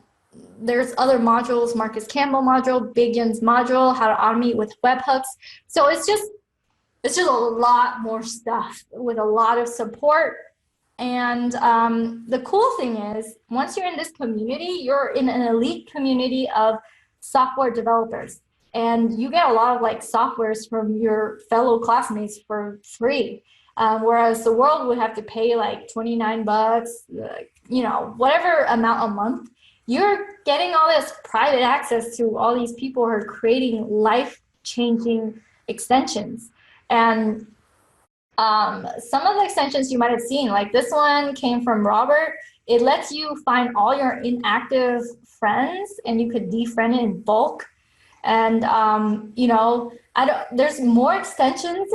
[SPEAKER 1] there's other modules, Marcus Campbell module, Big Yin's module, how to automate with webhooks. So it's just a lot more stuff with a lot of support. And the cool thing is, once you're in this community, you're in an elite community of software developers. And you get a lot of like softwares from your fellow classmates for free. Whereas the world would have to pay like 29 bucks, you know, whatever amount a month. You're getting all this private access to all these people who are creating life-changing extensions. And some of the extensions you might have seen, like this one came from Robert. It lets you find all your inactive friends and you could defriend it in bulk. And, you know, there's more extensions,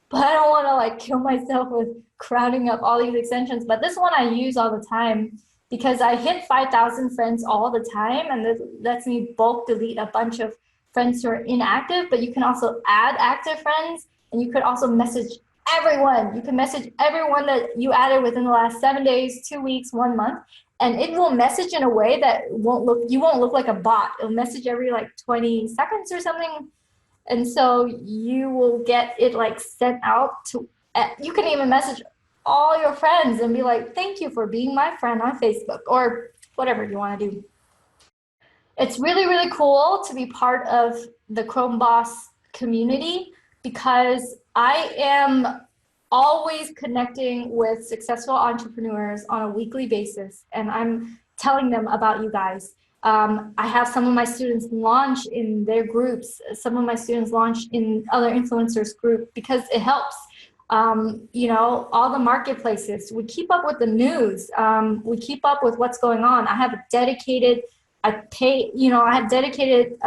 [SPEAKER 1] but I don't want to like kill myself with crowding up all these extensions. But this one I use all the time because I hit 5,000 friends all the time, and it lets me bulk delete a bunch of friends who are inactive, but you can also add active friends, and you could also message everyone. You can message everyone that you added within the last 7 days, 2 weeks, 1 month, and it will message in a way that you won't look like a bot. It'll message every like 20 seconds or something. And so you will get it like sent out to, you can even message all your friends and be like, thank you for being my friend on Facebook, or whatever you want to do. It's really, really cool to be part of the ChromeBoss community because I am always connecting with successful entrepreneurs on a weekly basis, and I'm telling them about you guys. I have some of my students launch in their groups. Some of my students launch in other influencers group because it helps. You know, all the marketplaces, we keep up with the news. We keep up with what's going on. I have a dedicated, I have dedicated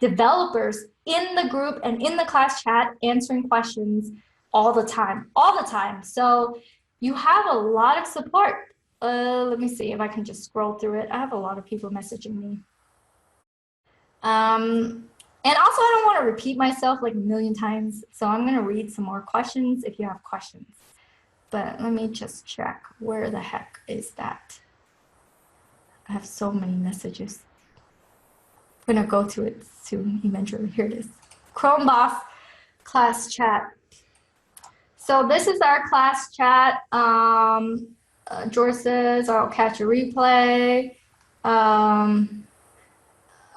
[SPEAKER 1] developers in the group and in the class chat answering questions all the time. So you have a lot of support. Let me see if I can just scroll through it. I have a lot of people messaging me. And also, I don't want to repeat myself like a million times, so I'm going to read some more questions if you have questions. But let me just check. Where the heck is that? I have so many messages. I'm going to go to it soon, eventually. Here it is. ChromeBoss class chat. So this is our class chat. George says, I'll catch a replay.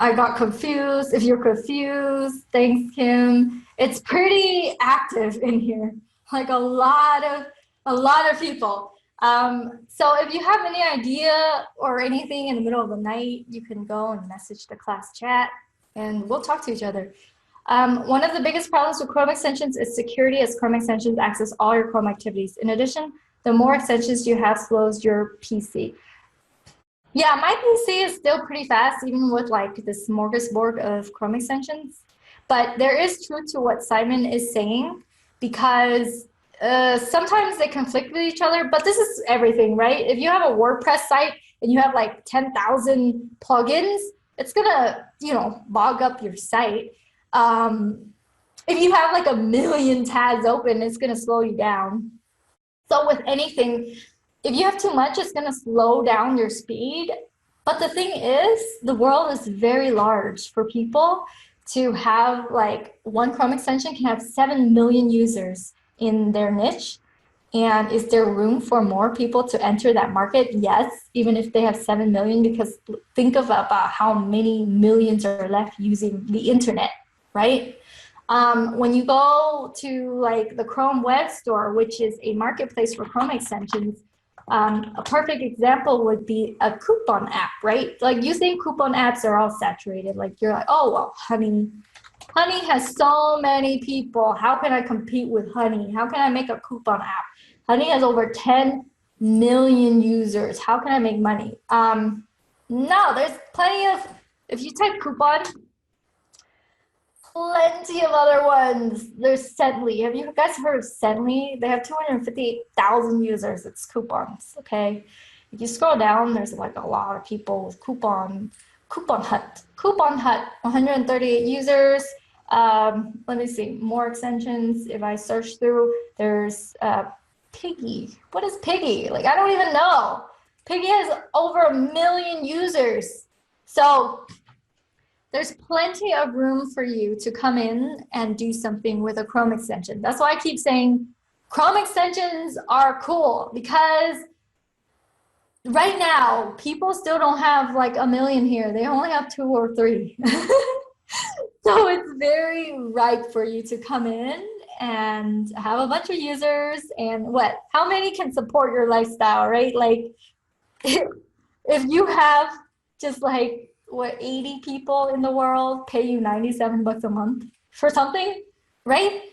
[SPEAKER 1] I got confused. If you're confused, thanks, Kim. It's pretty active in here, like a lot of people. So if you have any idea or anything in the middle of the night, you can go and message the class chat, and we'll talk to each other. One of the biggest problems with Chrome extensions is security, as Chrome extensions access all your Chrome activities. In addition, the more extensions you have slows your PC. Yeah, my PC is still pretty fast, even with like this smorgasbord of Chrome extensions. But there is truth to what Simon is saying, because sometimes they conflict with each other, but this is everything, right? If you have a WordPress site and you have like 10,000 plugins, it's gonna, you know, bog up your site. If you have like 1 million tabs open, it's gonna slow you down. So with anything, if you have too much, it's gonna slow down your speed. But the thing is, the world is very large for people to have like one Chrome extension can have 7 million users in their niche. And is there room for more people to enter that market? Yes, even if they have 7 million, because think about how many millions are left using the internet, right? When you go to like the Chrome Web Store, which is a marketplace for Chrome extensions, a perfect example would be a coupon app, right? Like you think coupon apps are all saturated. Like you're like, oh, well, Honey has so many people. How can I compete with Honey? How can I make a coupon app? Honey has over 10 million users. How can I make money? No, there's plenty of, if you type coupon, plenty of other ones. There's Sendly. Have you guys heard of Sendly? They have 258,000 users. It's coupons, okay? If you scroll down, there's like a lot of people with Coupon Hut. Coupon Hut, 138 users. Let me see, more extensions. If I search through, there's Piggy. What is Piggy? Like, I don't even know. Piggy has over 1 million users. So there's plenty of room for you to come in and do something with a Chrome extension. That's why I keep saying Chrome extensions are cool, because right now, people still don't have like 1 million here. They only have 2 or 3. So it's very ripe for you to come in and have a bunch of users, and how many can support your lifestyle, right? Like if you have just like 80 people in the world pay you $97 a month for something, right?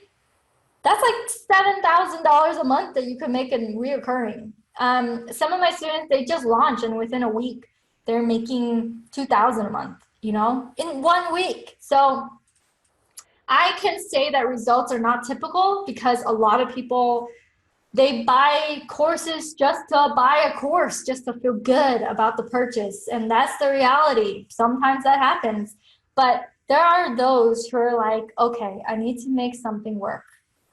[SPEAKER 1] That's like $7,000 a month that you can make in reoccurring. Some of my students, they just launched, and within a week, they're making $2,000 a month, you know, in 1 week. So I can say that results are not typical, because a lot of people, they buy courses just to buy a course, just to feel good about the purchase. And that's the reality. Sometimes that happens. But there are those who are like, okay, I need to make something work.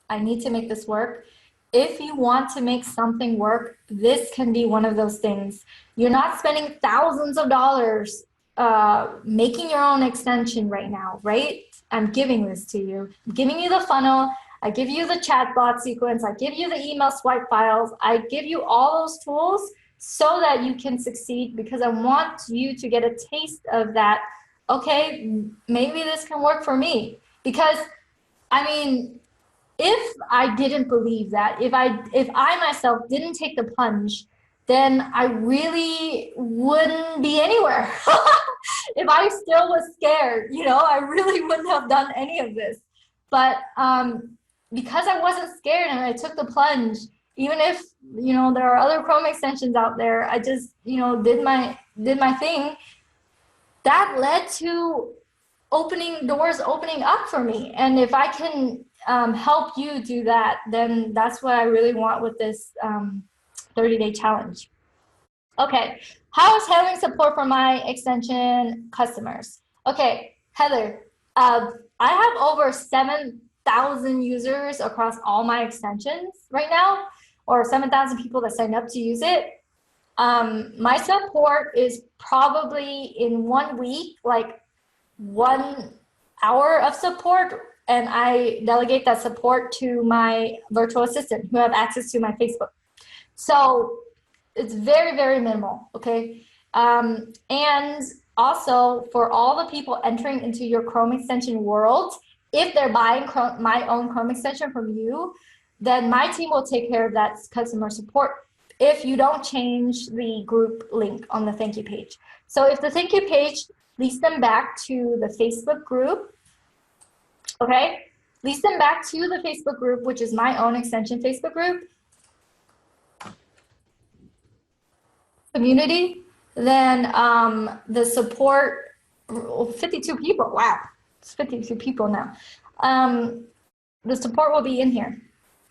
[SPEAKER 1] I need to make this work. If you want to make something work, this can be one of those things. You're not spending thousands of dollars making your own extension right now, right? I'm giving this to you. I'm giving you the funnel. I give you the chatbot sequence. I give you the email swipe files. I give you all those tools so that you can succeed, because I want you to get a taste of that. Okay, maybe this can work for me. Because, I mean, if I didn't believe that, if I myself didn't take the plunge, then I really wouldn't be anywhere. If I still was scared, you know, I really wouldn't have done any of this. But because I wasn't scared and I took the plunge, even if, you know, there are other Chrome extensions out there, I just, you know, did my thing. That led to doors opening up for me. And if I can help you do that, then that's what I really want with this 30-day challenge. Okay, how is handling support for my extension customers? Okay, Heather, I have over 7,000 users across all my extensions right now, or 7,000 people that signed up to use it. My support is probably in 1 week, like 1 hour of support, and I delegate that support to my virtual assistant who have access to my Facebook. So it's very, very minimal, okay? And also, for all the people entering into your Chrome extension world, if they're buying my own Chrome extension from you, then my team will take care of that customer support if you don't change the group link on the thank you page. So if the thank you page leads them back to the Facebook group, okay? Leads them back to the Facebook group, which is my own extension Facebook group, community, then the support, 52 people, wow, it's 52 people now. The support will be in here.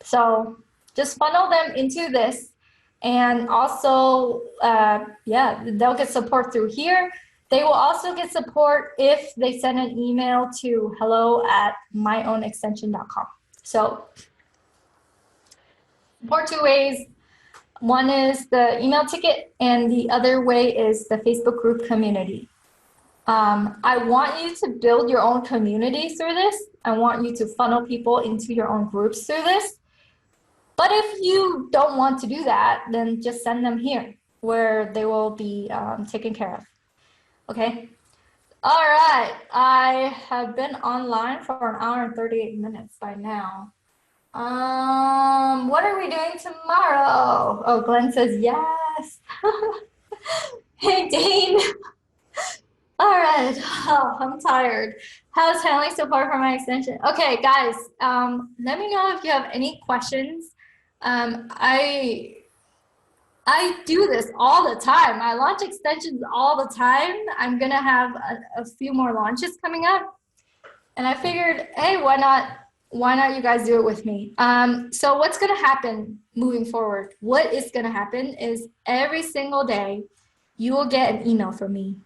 [SPEAKER 1] So just funnel them into this, and also, yeah, they'll get support through here. They will also get support if they send an email to hello@myownextension.com. So support 2 ways. One is the email ticket, and the other way is the Facebook group community. I want you to build your own community through this. I want you to funnel people into your own groups through this. But if you don't want to do that, then just send them here where they will be taken care of. Okay. All right. I have been online for 1 hour and 38 minutes by now. What are we doing tomorrow? Oh, Glenn says yes. Hey, Dane. All right. Oh, I'm tired. How's handling support for my extension? Okay, guys, let me know if you have any questions. I do this all the time. I launch extensions all the time. I'm gonna have a few more launches coming up, and I figured, hey, why not you guys do it with me? So what's gonna happen moving forward? What is gonna happen is every single day you will get an email from me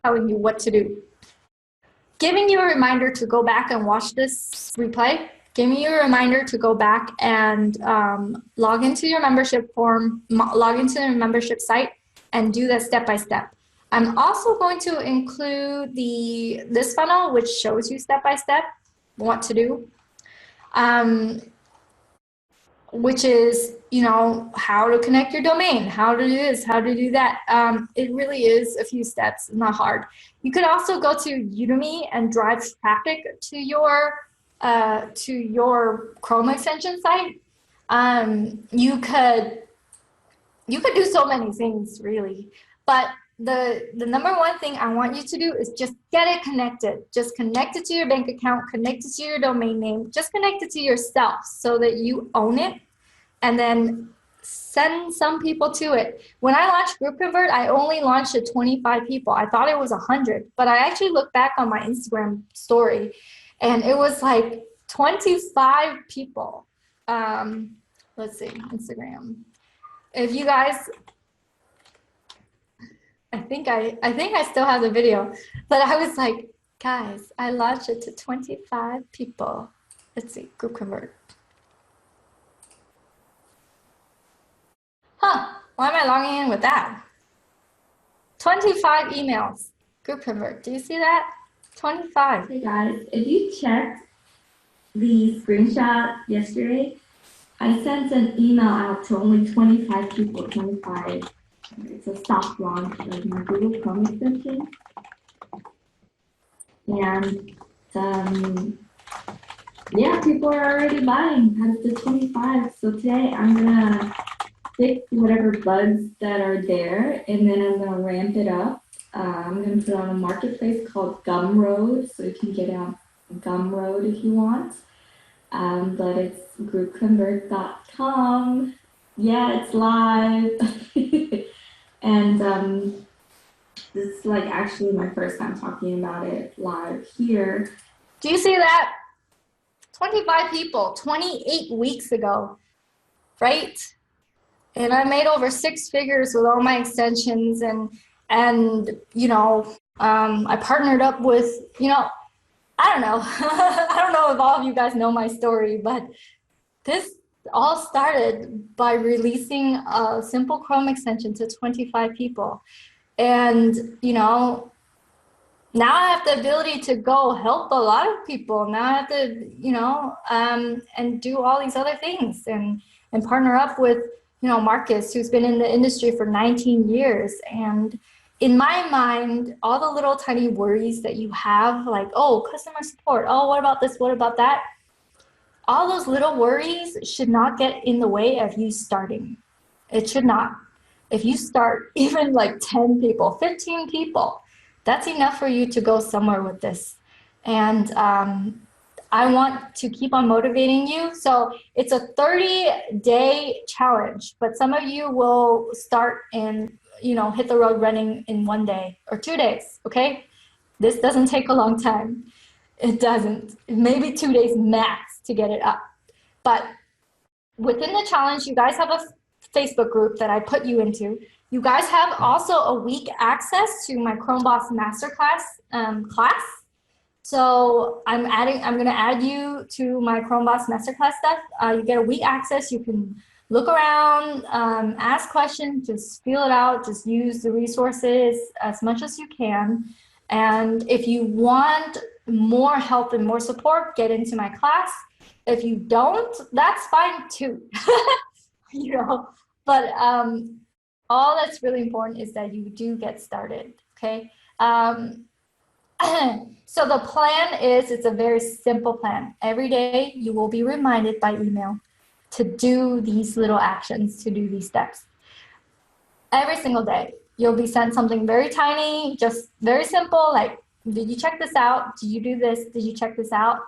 [SPEAKER 1] telling you what to do. giving you a reminder to go back and watch this replay, giving you a reminder to go back and log into your membership form, log into your membership site, and do that step by step. I'm also going to include this funnel, which shows you step by step what to do, which is, you know, how to connect your domain, how to do this, how to do that. It really is a few steps, not hard. You could also go to Udemy and drive traffic to your Chrome extension site. You could do so many things, really, but the number one thing I want you to do is just get it connected. Just connect it to your bank account, connect it to your domain name, just connect it to yourself so that you own it, and then send some people to it. When I launched GroupConvert, I only launched at 25 people. I thought it was 100, but I actually looked back on my Instagram story and it was like 25 people. Let's see, Instagram. If you guys, I think I still have the video, but I was like, guys, I launched it to 25 people. Let's see, GroupConvert. Huh, why am I logging in with that? 25 emails, GroupConvert. Do you see that? 25.
[SPEAKER 2] Hey guys, if you checked the screenshot yesterday, I sent an email out to only 25 people, 25. It's a soft launch of my Google Chrome extension. And yeah, people are already buying out of the 25. So today I'm gonna fix whatever bugs that are there, and then I'm gonna ramp it up. I'm gonna put on a marketplace called Gumroad, so you can get on Gumroad if you want. But it's groupconvert.com. Yeah, it's live. And this is like actually my first time talking about it live here.
[SPEAKER 1] Do you see that? 25 people, 28 weeks ago, right? And I made over 6 figures with all my extensions, and you know, I partnered up with, you know, I don't know. I don't know if all of you guys know my story, but this all started by releasing a simple Chrome extension to 25 people. And, you know, now I have the ability to go help a lot of people. Now I have to, you know, and do all these other things and partner up with, you know, Marcus, who's been in the industry for 19 years. And in my mind, all the little tiny worries that you have, like, oh, customer support, oh, what about this, what about that? All those little worries should not get in the way of you starting. It should not. If you start even like 10 people, 15 people, that's enough for you to go somewhere with this. And I want to keep on motivating you. So it's a 30-day challenge, but some of you will start and, you know, hit the road running in 1 day or 2 days, okay? This doesn't take a long time. It doesn't. Maybe 2 days max to get it up. But within the challenge, you guys have a Facebook group that I put you into. You guys have also a week access to my ChromeBoss Masterclass class. So I'm going to add you to my ChromeBoss Masterclass stuff. You get a week access. You can look around, ask questions, just feel it out, just use the resources as much as you can. And if you want more help and more support, get into my class. If you don't, that's fine too. You know, but all that's really important is that you do get started, okay? So the plan is, it's a very simple plan. Every day you will be reminded by email to do these little actions, to do these steps. Every single day, you'll be sent something very tiny, just very simple, like, did you check this out? Did you do this? Did you check this out?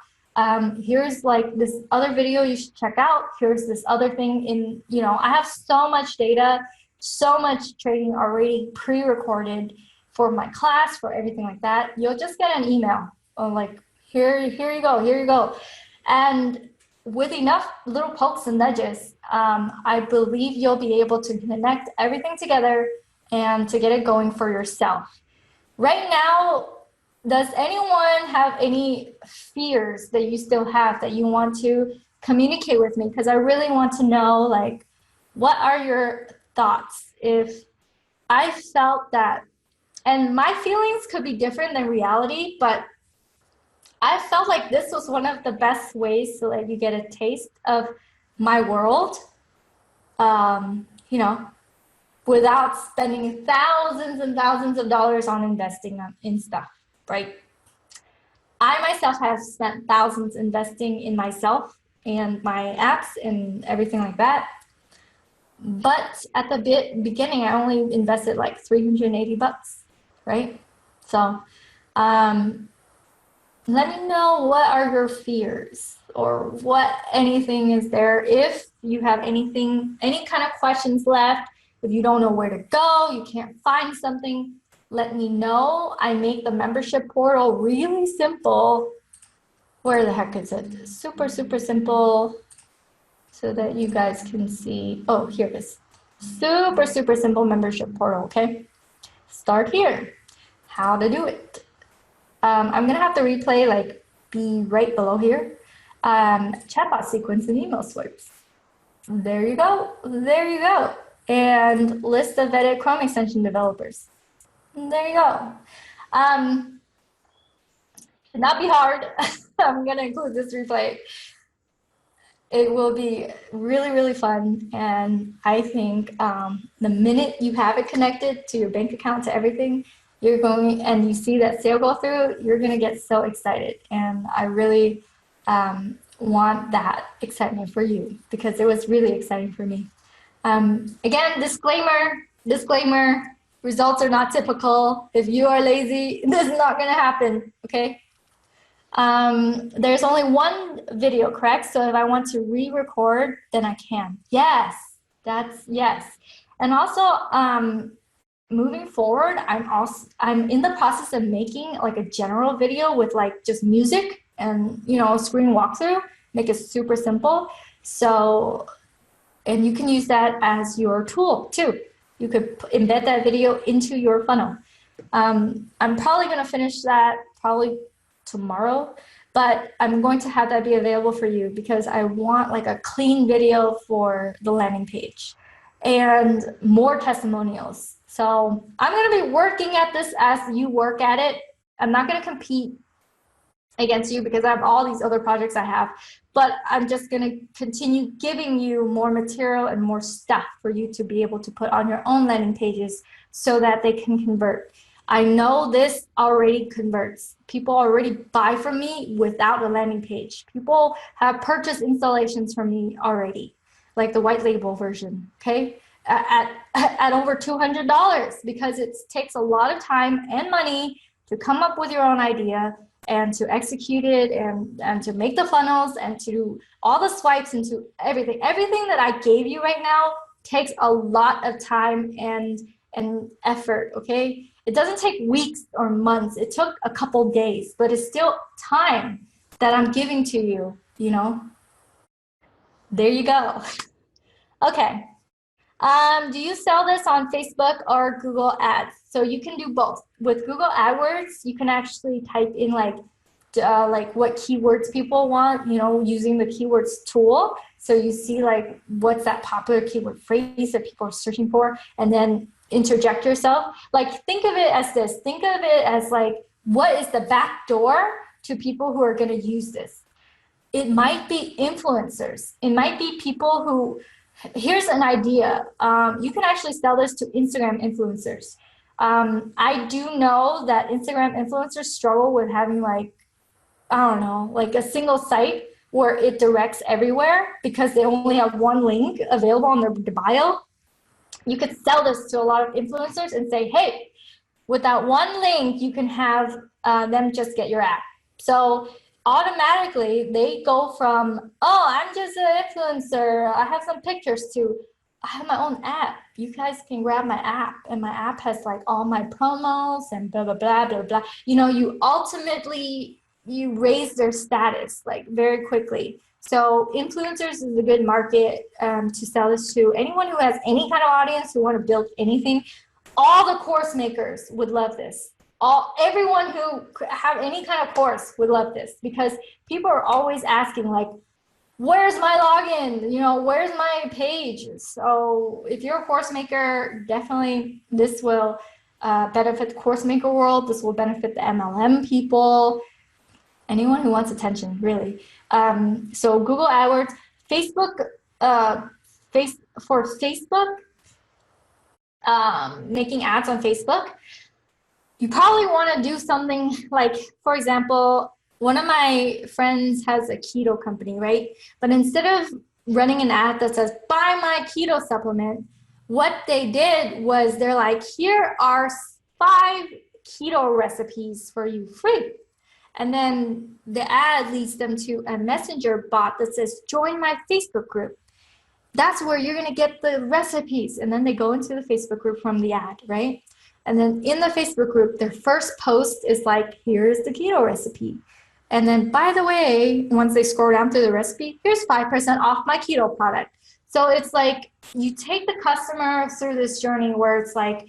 [SPEAKER 1] Here's like this other video you should check out. Here's this other thing in, you know, I have so much data, so much training already pre-recorded for my class, for everything like that. You'll just get an email like, here you go, here you go. And with enough little pokes and nudges, I believe you'll be able to connect everything together and to get it going for yourself. Right now, does anyone have any fears that you still have that you want to communicate with me? Because I really want to know, like, what are your thoughts if I felt that, and my feelings could be different than reality, but I felt like this was one of the best ways to let you get a taste of my world, you know, without spending thousands and thousands of dollars on investing in stuff, right? I myself have spent thousands investing in myself and my apps and everything like that. But at the beginning, I only invested like 380 bucks, right? So let me know what are your fears or what anything is there. If you have anything, any kind of questions left, if you don't know where to go, you can't find something, let me know. I make the membership portal really simple. Where the heck is it? Super, super simple so that you guys can see. Oh, here it is. Super, super simple membership portal, okay? Start here. How to do it. I'm gonna have to replay, like, be right below here. Chatbot sequence and email swipes. There you go. There you go. And list of vetted Chrome extension developers. There you go. Should not be hard. I'm gonna include this replay. It will be really, really fun. And I think the minute you have it connected to your bank account, to everything, you're going, and you see that sale go through, you're gonna get so excited. And I really want that excitement for you because it was really exciting for me. Again, disclaimer, results are not typical. If you are lazy, this is not gonna happen, okay? There's only one video, correct? So if I want to re-record, then I can. Yes, yes. And also, moving forward, I'm in the process of making like a general video with like just music and, you know, screen walkthrough, make it super simple. So, and you can use that as your tool too. You could embed that video into your funnel. I'm probably gonna finish that probably tomorrow, but I'm going to have that be available for you because I want like a clean video for the landing page and more testimonials. So I'm going to be working at this as you work at it. I'm not going to compete against you because I have all these other projects I have, but I'm just going to continue giving you more material and more stuff for you to be able to put on your own landing pages so that they can convert. I know this already converts. People already buy from me without a landing page. People have purchased installations from me already, like the white label version, okay? At over $200 because it takes a lot of time and money to come up with your own idea and to execute it and to make the funnels and to do all the swipes and to everything. Everything that I gave you right now takes a lot of time and effort, okay? It doesn't take weeks or months. It took a couple days, but it's still time that I'm giving to you, you know? There you go. Okay. Do you sell this on Facebook or Google Ads? So you can do both. With Google AdWords, you can actually type in like what keywords people want, you know, using the keywords tool. So you see like what's that popular keyword phrase that people are searching for, and then interject yourself. Like think of it as this. Think of it as like, what is the back door to people who are going to use this? It might be influencers. It might be people who, here's an idea. You can actually sell this to Instagram influencers. I do know that Instagram influencers struggle with having like, I don't know, like a single site where it directs everywhere because they only have one link available on their bio. You could sell this to a lot of influencers and say, hey, with that one link, you can have them just get your app. So automatically they go from, oh, I'm just an influencer, I have some pictures, to I have my own app. You guys can grab my app, and my app has like all my promos and blah, blah, blah, blah, blah. You know, you ultimately, you raise their status like very quickly. So influencers is a good market to sell this to. Anyone who has any kind of audience who want to build anything, all the course makers would love this. everyone who have any kind of course would love this, because people are always asking like, where's my login? You know, where's my page? So if you're a course maker, definitely this will benefit the course maker world. This will benefit the MLM people, anyone who wants attention, really. So Google AdWords, Facebook, for Facebook, making ads on Facebook, you probably want to do something like, for example, one of my friends has a keto company, right? But instead of running an ad that says, buy my keto supplement, what they did was they're like, here are 5 keto recipes for you free. And then the ad leads them to a messenger bot that says, join my Facebook group. That's where you're going to get the recipes. And then they go into the Facebook group from the ad, right? And then in the Facebook group, their first post is like, here's the keto recipe. And then, by the way, once they scroll down through the recipe, here's 5% off my keto product. So it's like you take the customer through this journey where it's like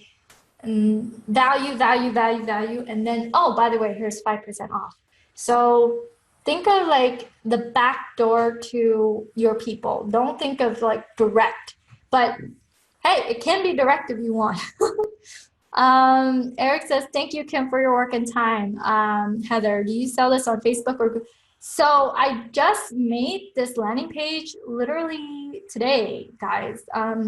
[SPEAKER 1] value, value, value, value. And then, oh, by the way, here's 5% off. So think of like the back door to your people. Don't think of like direct, but hey, it can be direct if you want. Eric says, thank you, Kim, for your work and time. Heather, do you sell this on Facebook or? So I just made this landing page literally today, guys.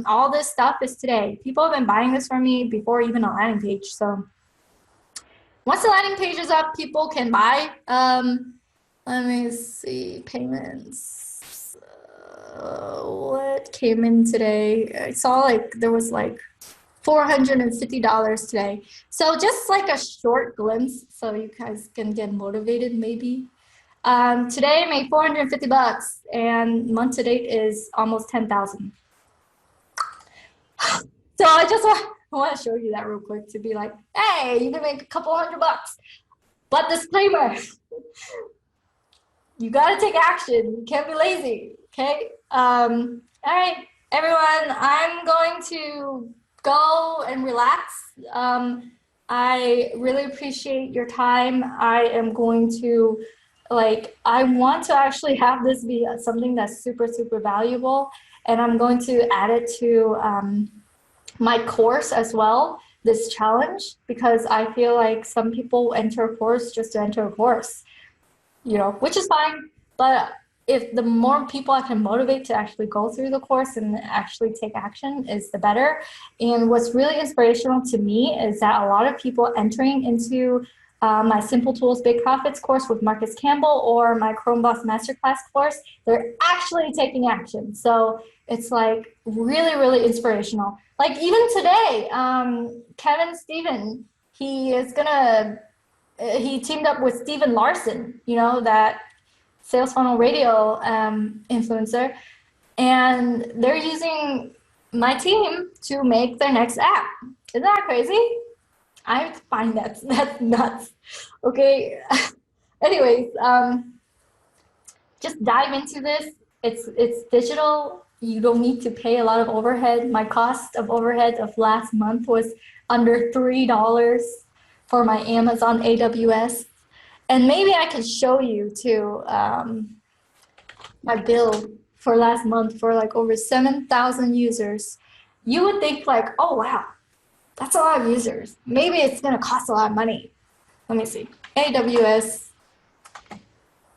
[SPEAKER 1] All this stuff is today. People have been buying this from me before even a landing page. So once the landing page is up, people can buy. Let me see, payments. What came in today? I saw like there was like $450 today. So just like a short glimpse so you guys can get motivated maybe. Today I made $450 and month to date is almost 10,000. So I just want to show you that real quick to be like, hey, you can make a couple $100. But disclaimer, you got to take action. You can't be lazy, okay? All right, everyone, I'm going to go and relax. I really appreciate your time. I am going to, I want to actually have this be something that's super, super valuable. And I'm going to add it to my course as well, this challenge, because I feel like some people enter a course just to enter a course, you know, which is fine. But if the more people I can motivate to actually go through the course and actually take action is the better. And what's really inspirational to me is that a lot of people entering into my Simple Tools, Big Profits course with Marcus Campbell or my ChromeBoss Masterclass course, they're actually taking action. So it's like really, really inspirational. Like even today, Kevin Steven, he teamed up with Steven Larson, you know, that Sales Funnel Radio influencer, and they're using my team to make their next app. Isn't that crazy? I find that's nuts. Okay. Anyways, just dive into this. It's digital. You don't need to pay a lot of overhead. My cost of overhead of last month was under $3 for my Amazon AWS. And maybe I can show you too my bill for last month for like over 7,000 users. You would think like, oh wow, that's a lot of users. Maybe it's gonna cost a lot of money. Let me see, AWS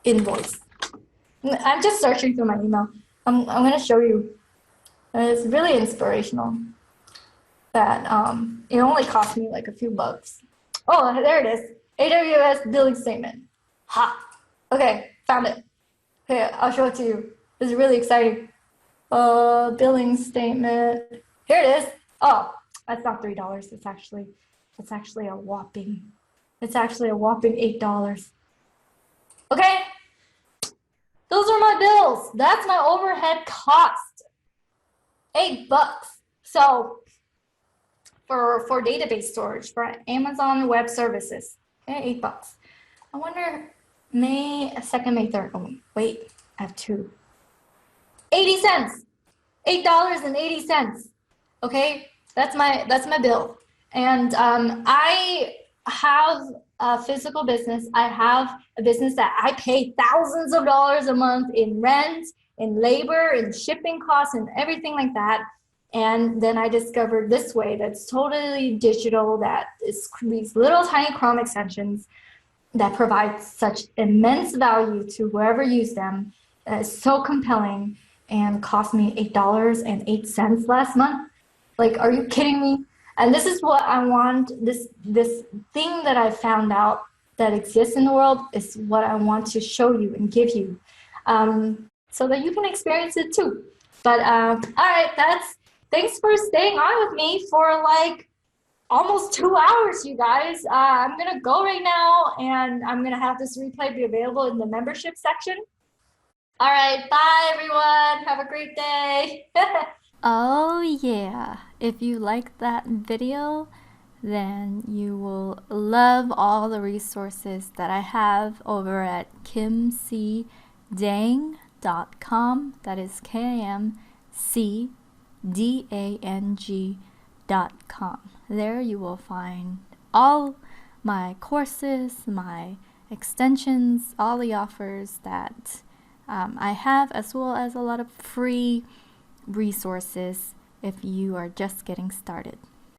[SPEAKER 1] invoice. I'm just searching through my email. I'm gonna show you. And it's really inspirational that it only cost me like a few bucks. Oh, there it is. AWS billing statement. Ha! Okay, found it. Okay, I'll show it to you. This is really exciting. Billing statement. Here it is. Oh, that's not $3. It's actually a whopping $8. Okay, those are my bills. That's my overhead cost. $8. So for database storage for Amazon Web Services. Okay, $8. I wonder May 2nd, May 3rd. Oh, wait, I have two. 80 cents. $8.80. Okay, that's my bill. And I have a physical business. I have a business that I pay thousands of dollars a month in rent, in labor, in shipping costs, and everything like that. And then I discovered this way that's totally digital, that is these little tiny Chrome extensions that provide such immense value to whoever used them. That is so compelling and cost me $8.08 last month. Like, are you kidding me? And this is what I want. This thing that I found out that exists in the world is what I want to show you and give you, so that you can experience it too. But all right, thanks for staying on with me for like almost 2 hours, you guys. I'm gonna go right now, and I'm gonna have this replay be available in the membership section. All right, bye everyone. Have a great day.
[SPEAKER 3] Oh yeah, if you liked that video, then you will love all the resources that I have over at kimcdang.com. That is KIMCDANG.com. There you will find all my courses, my extensions, all the offers that I have, as well as a lot of free resources if you are just getting started.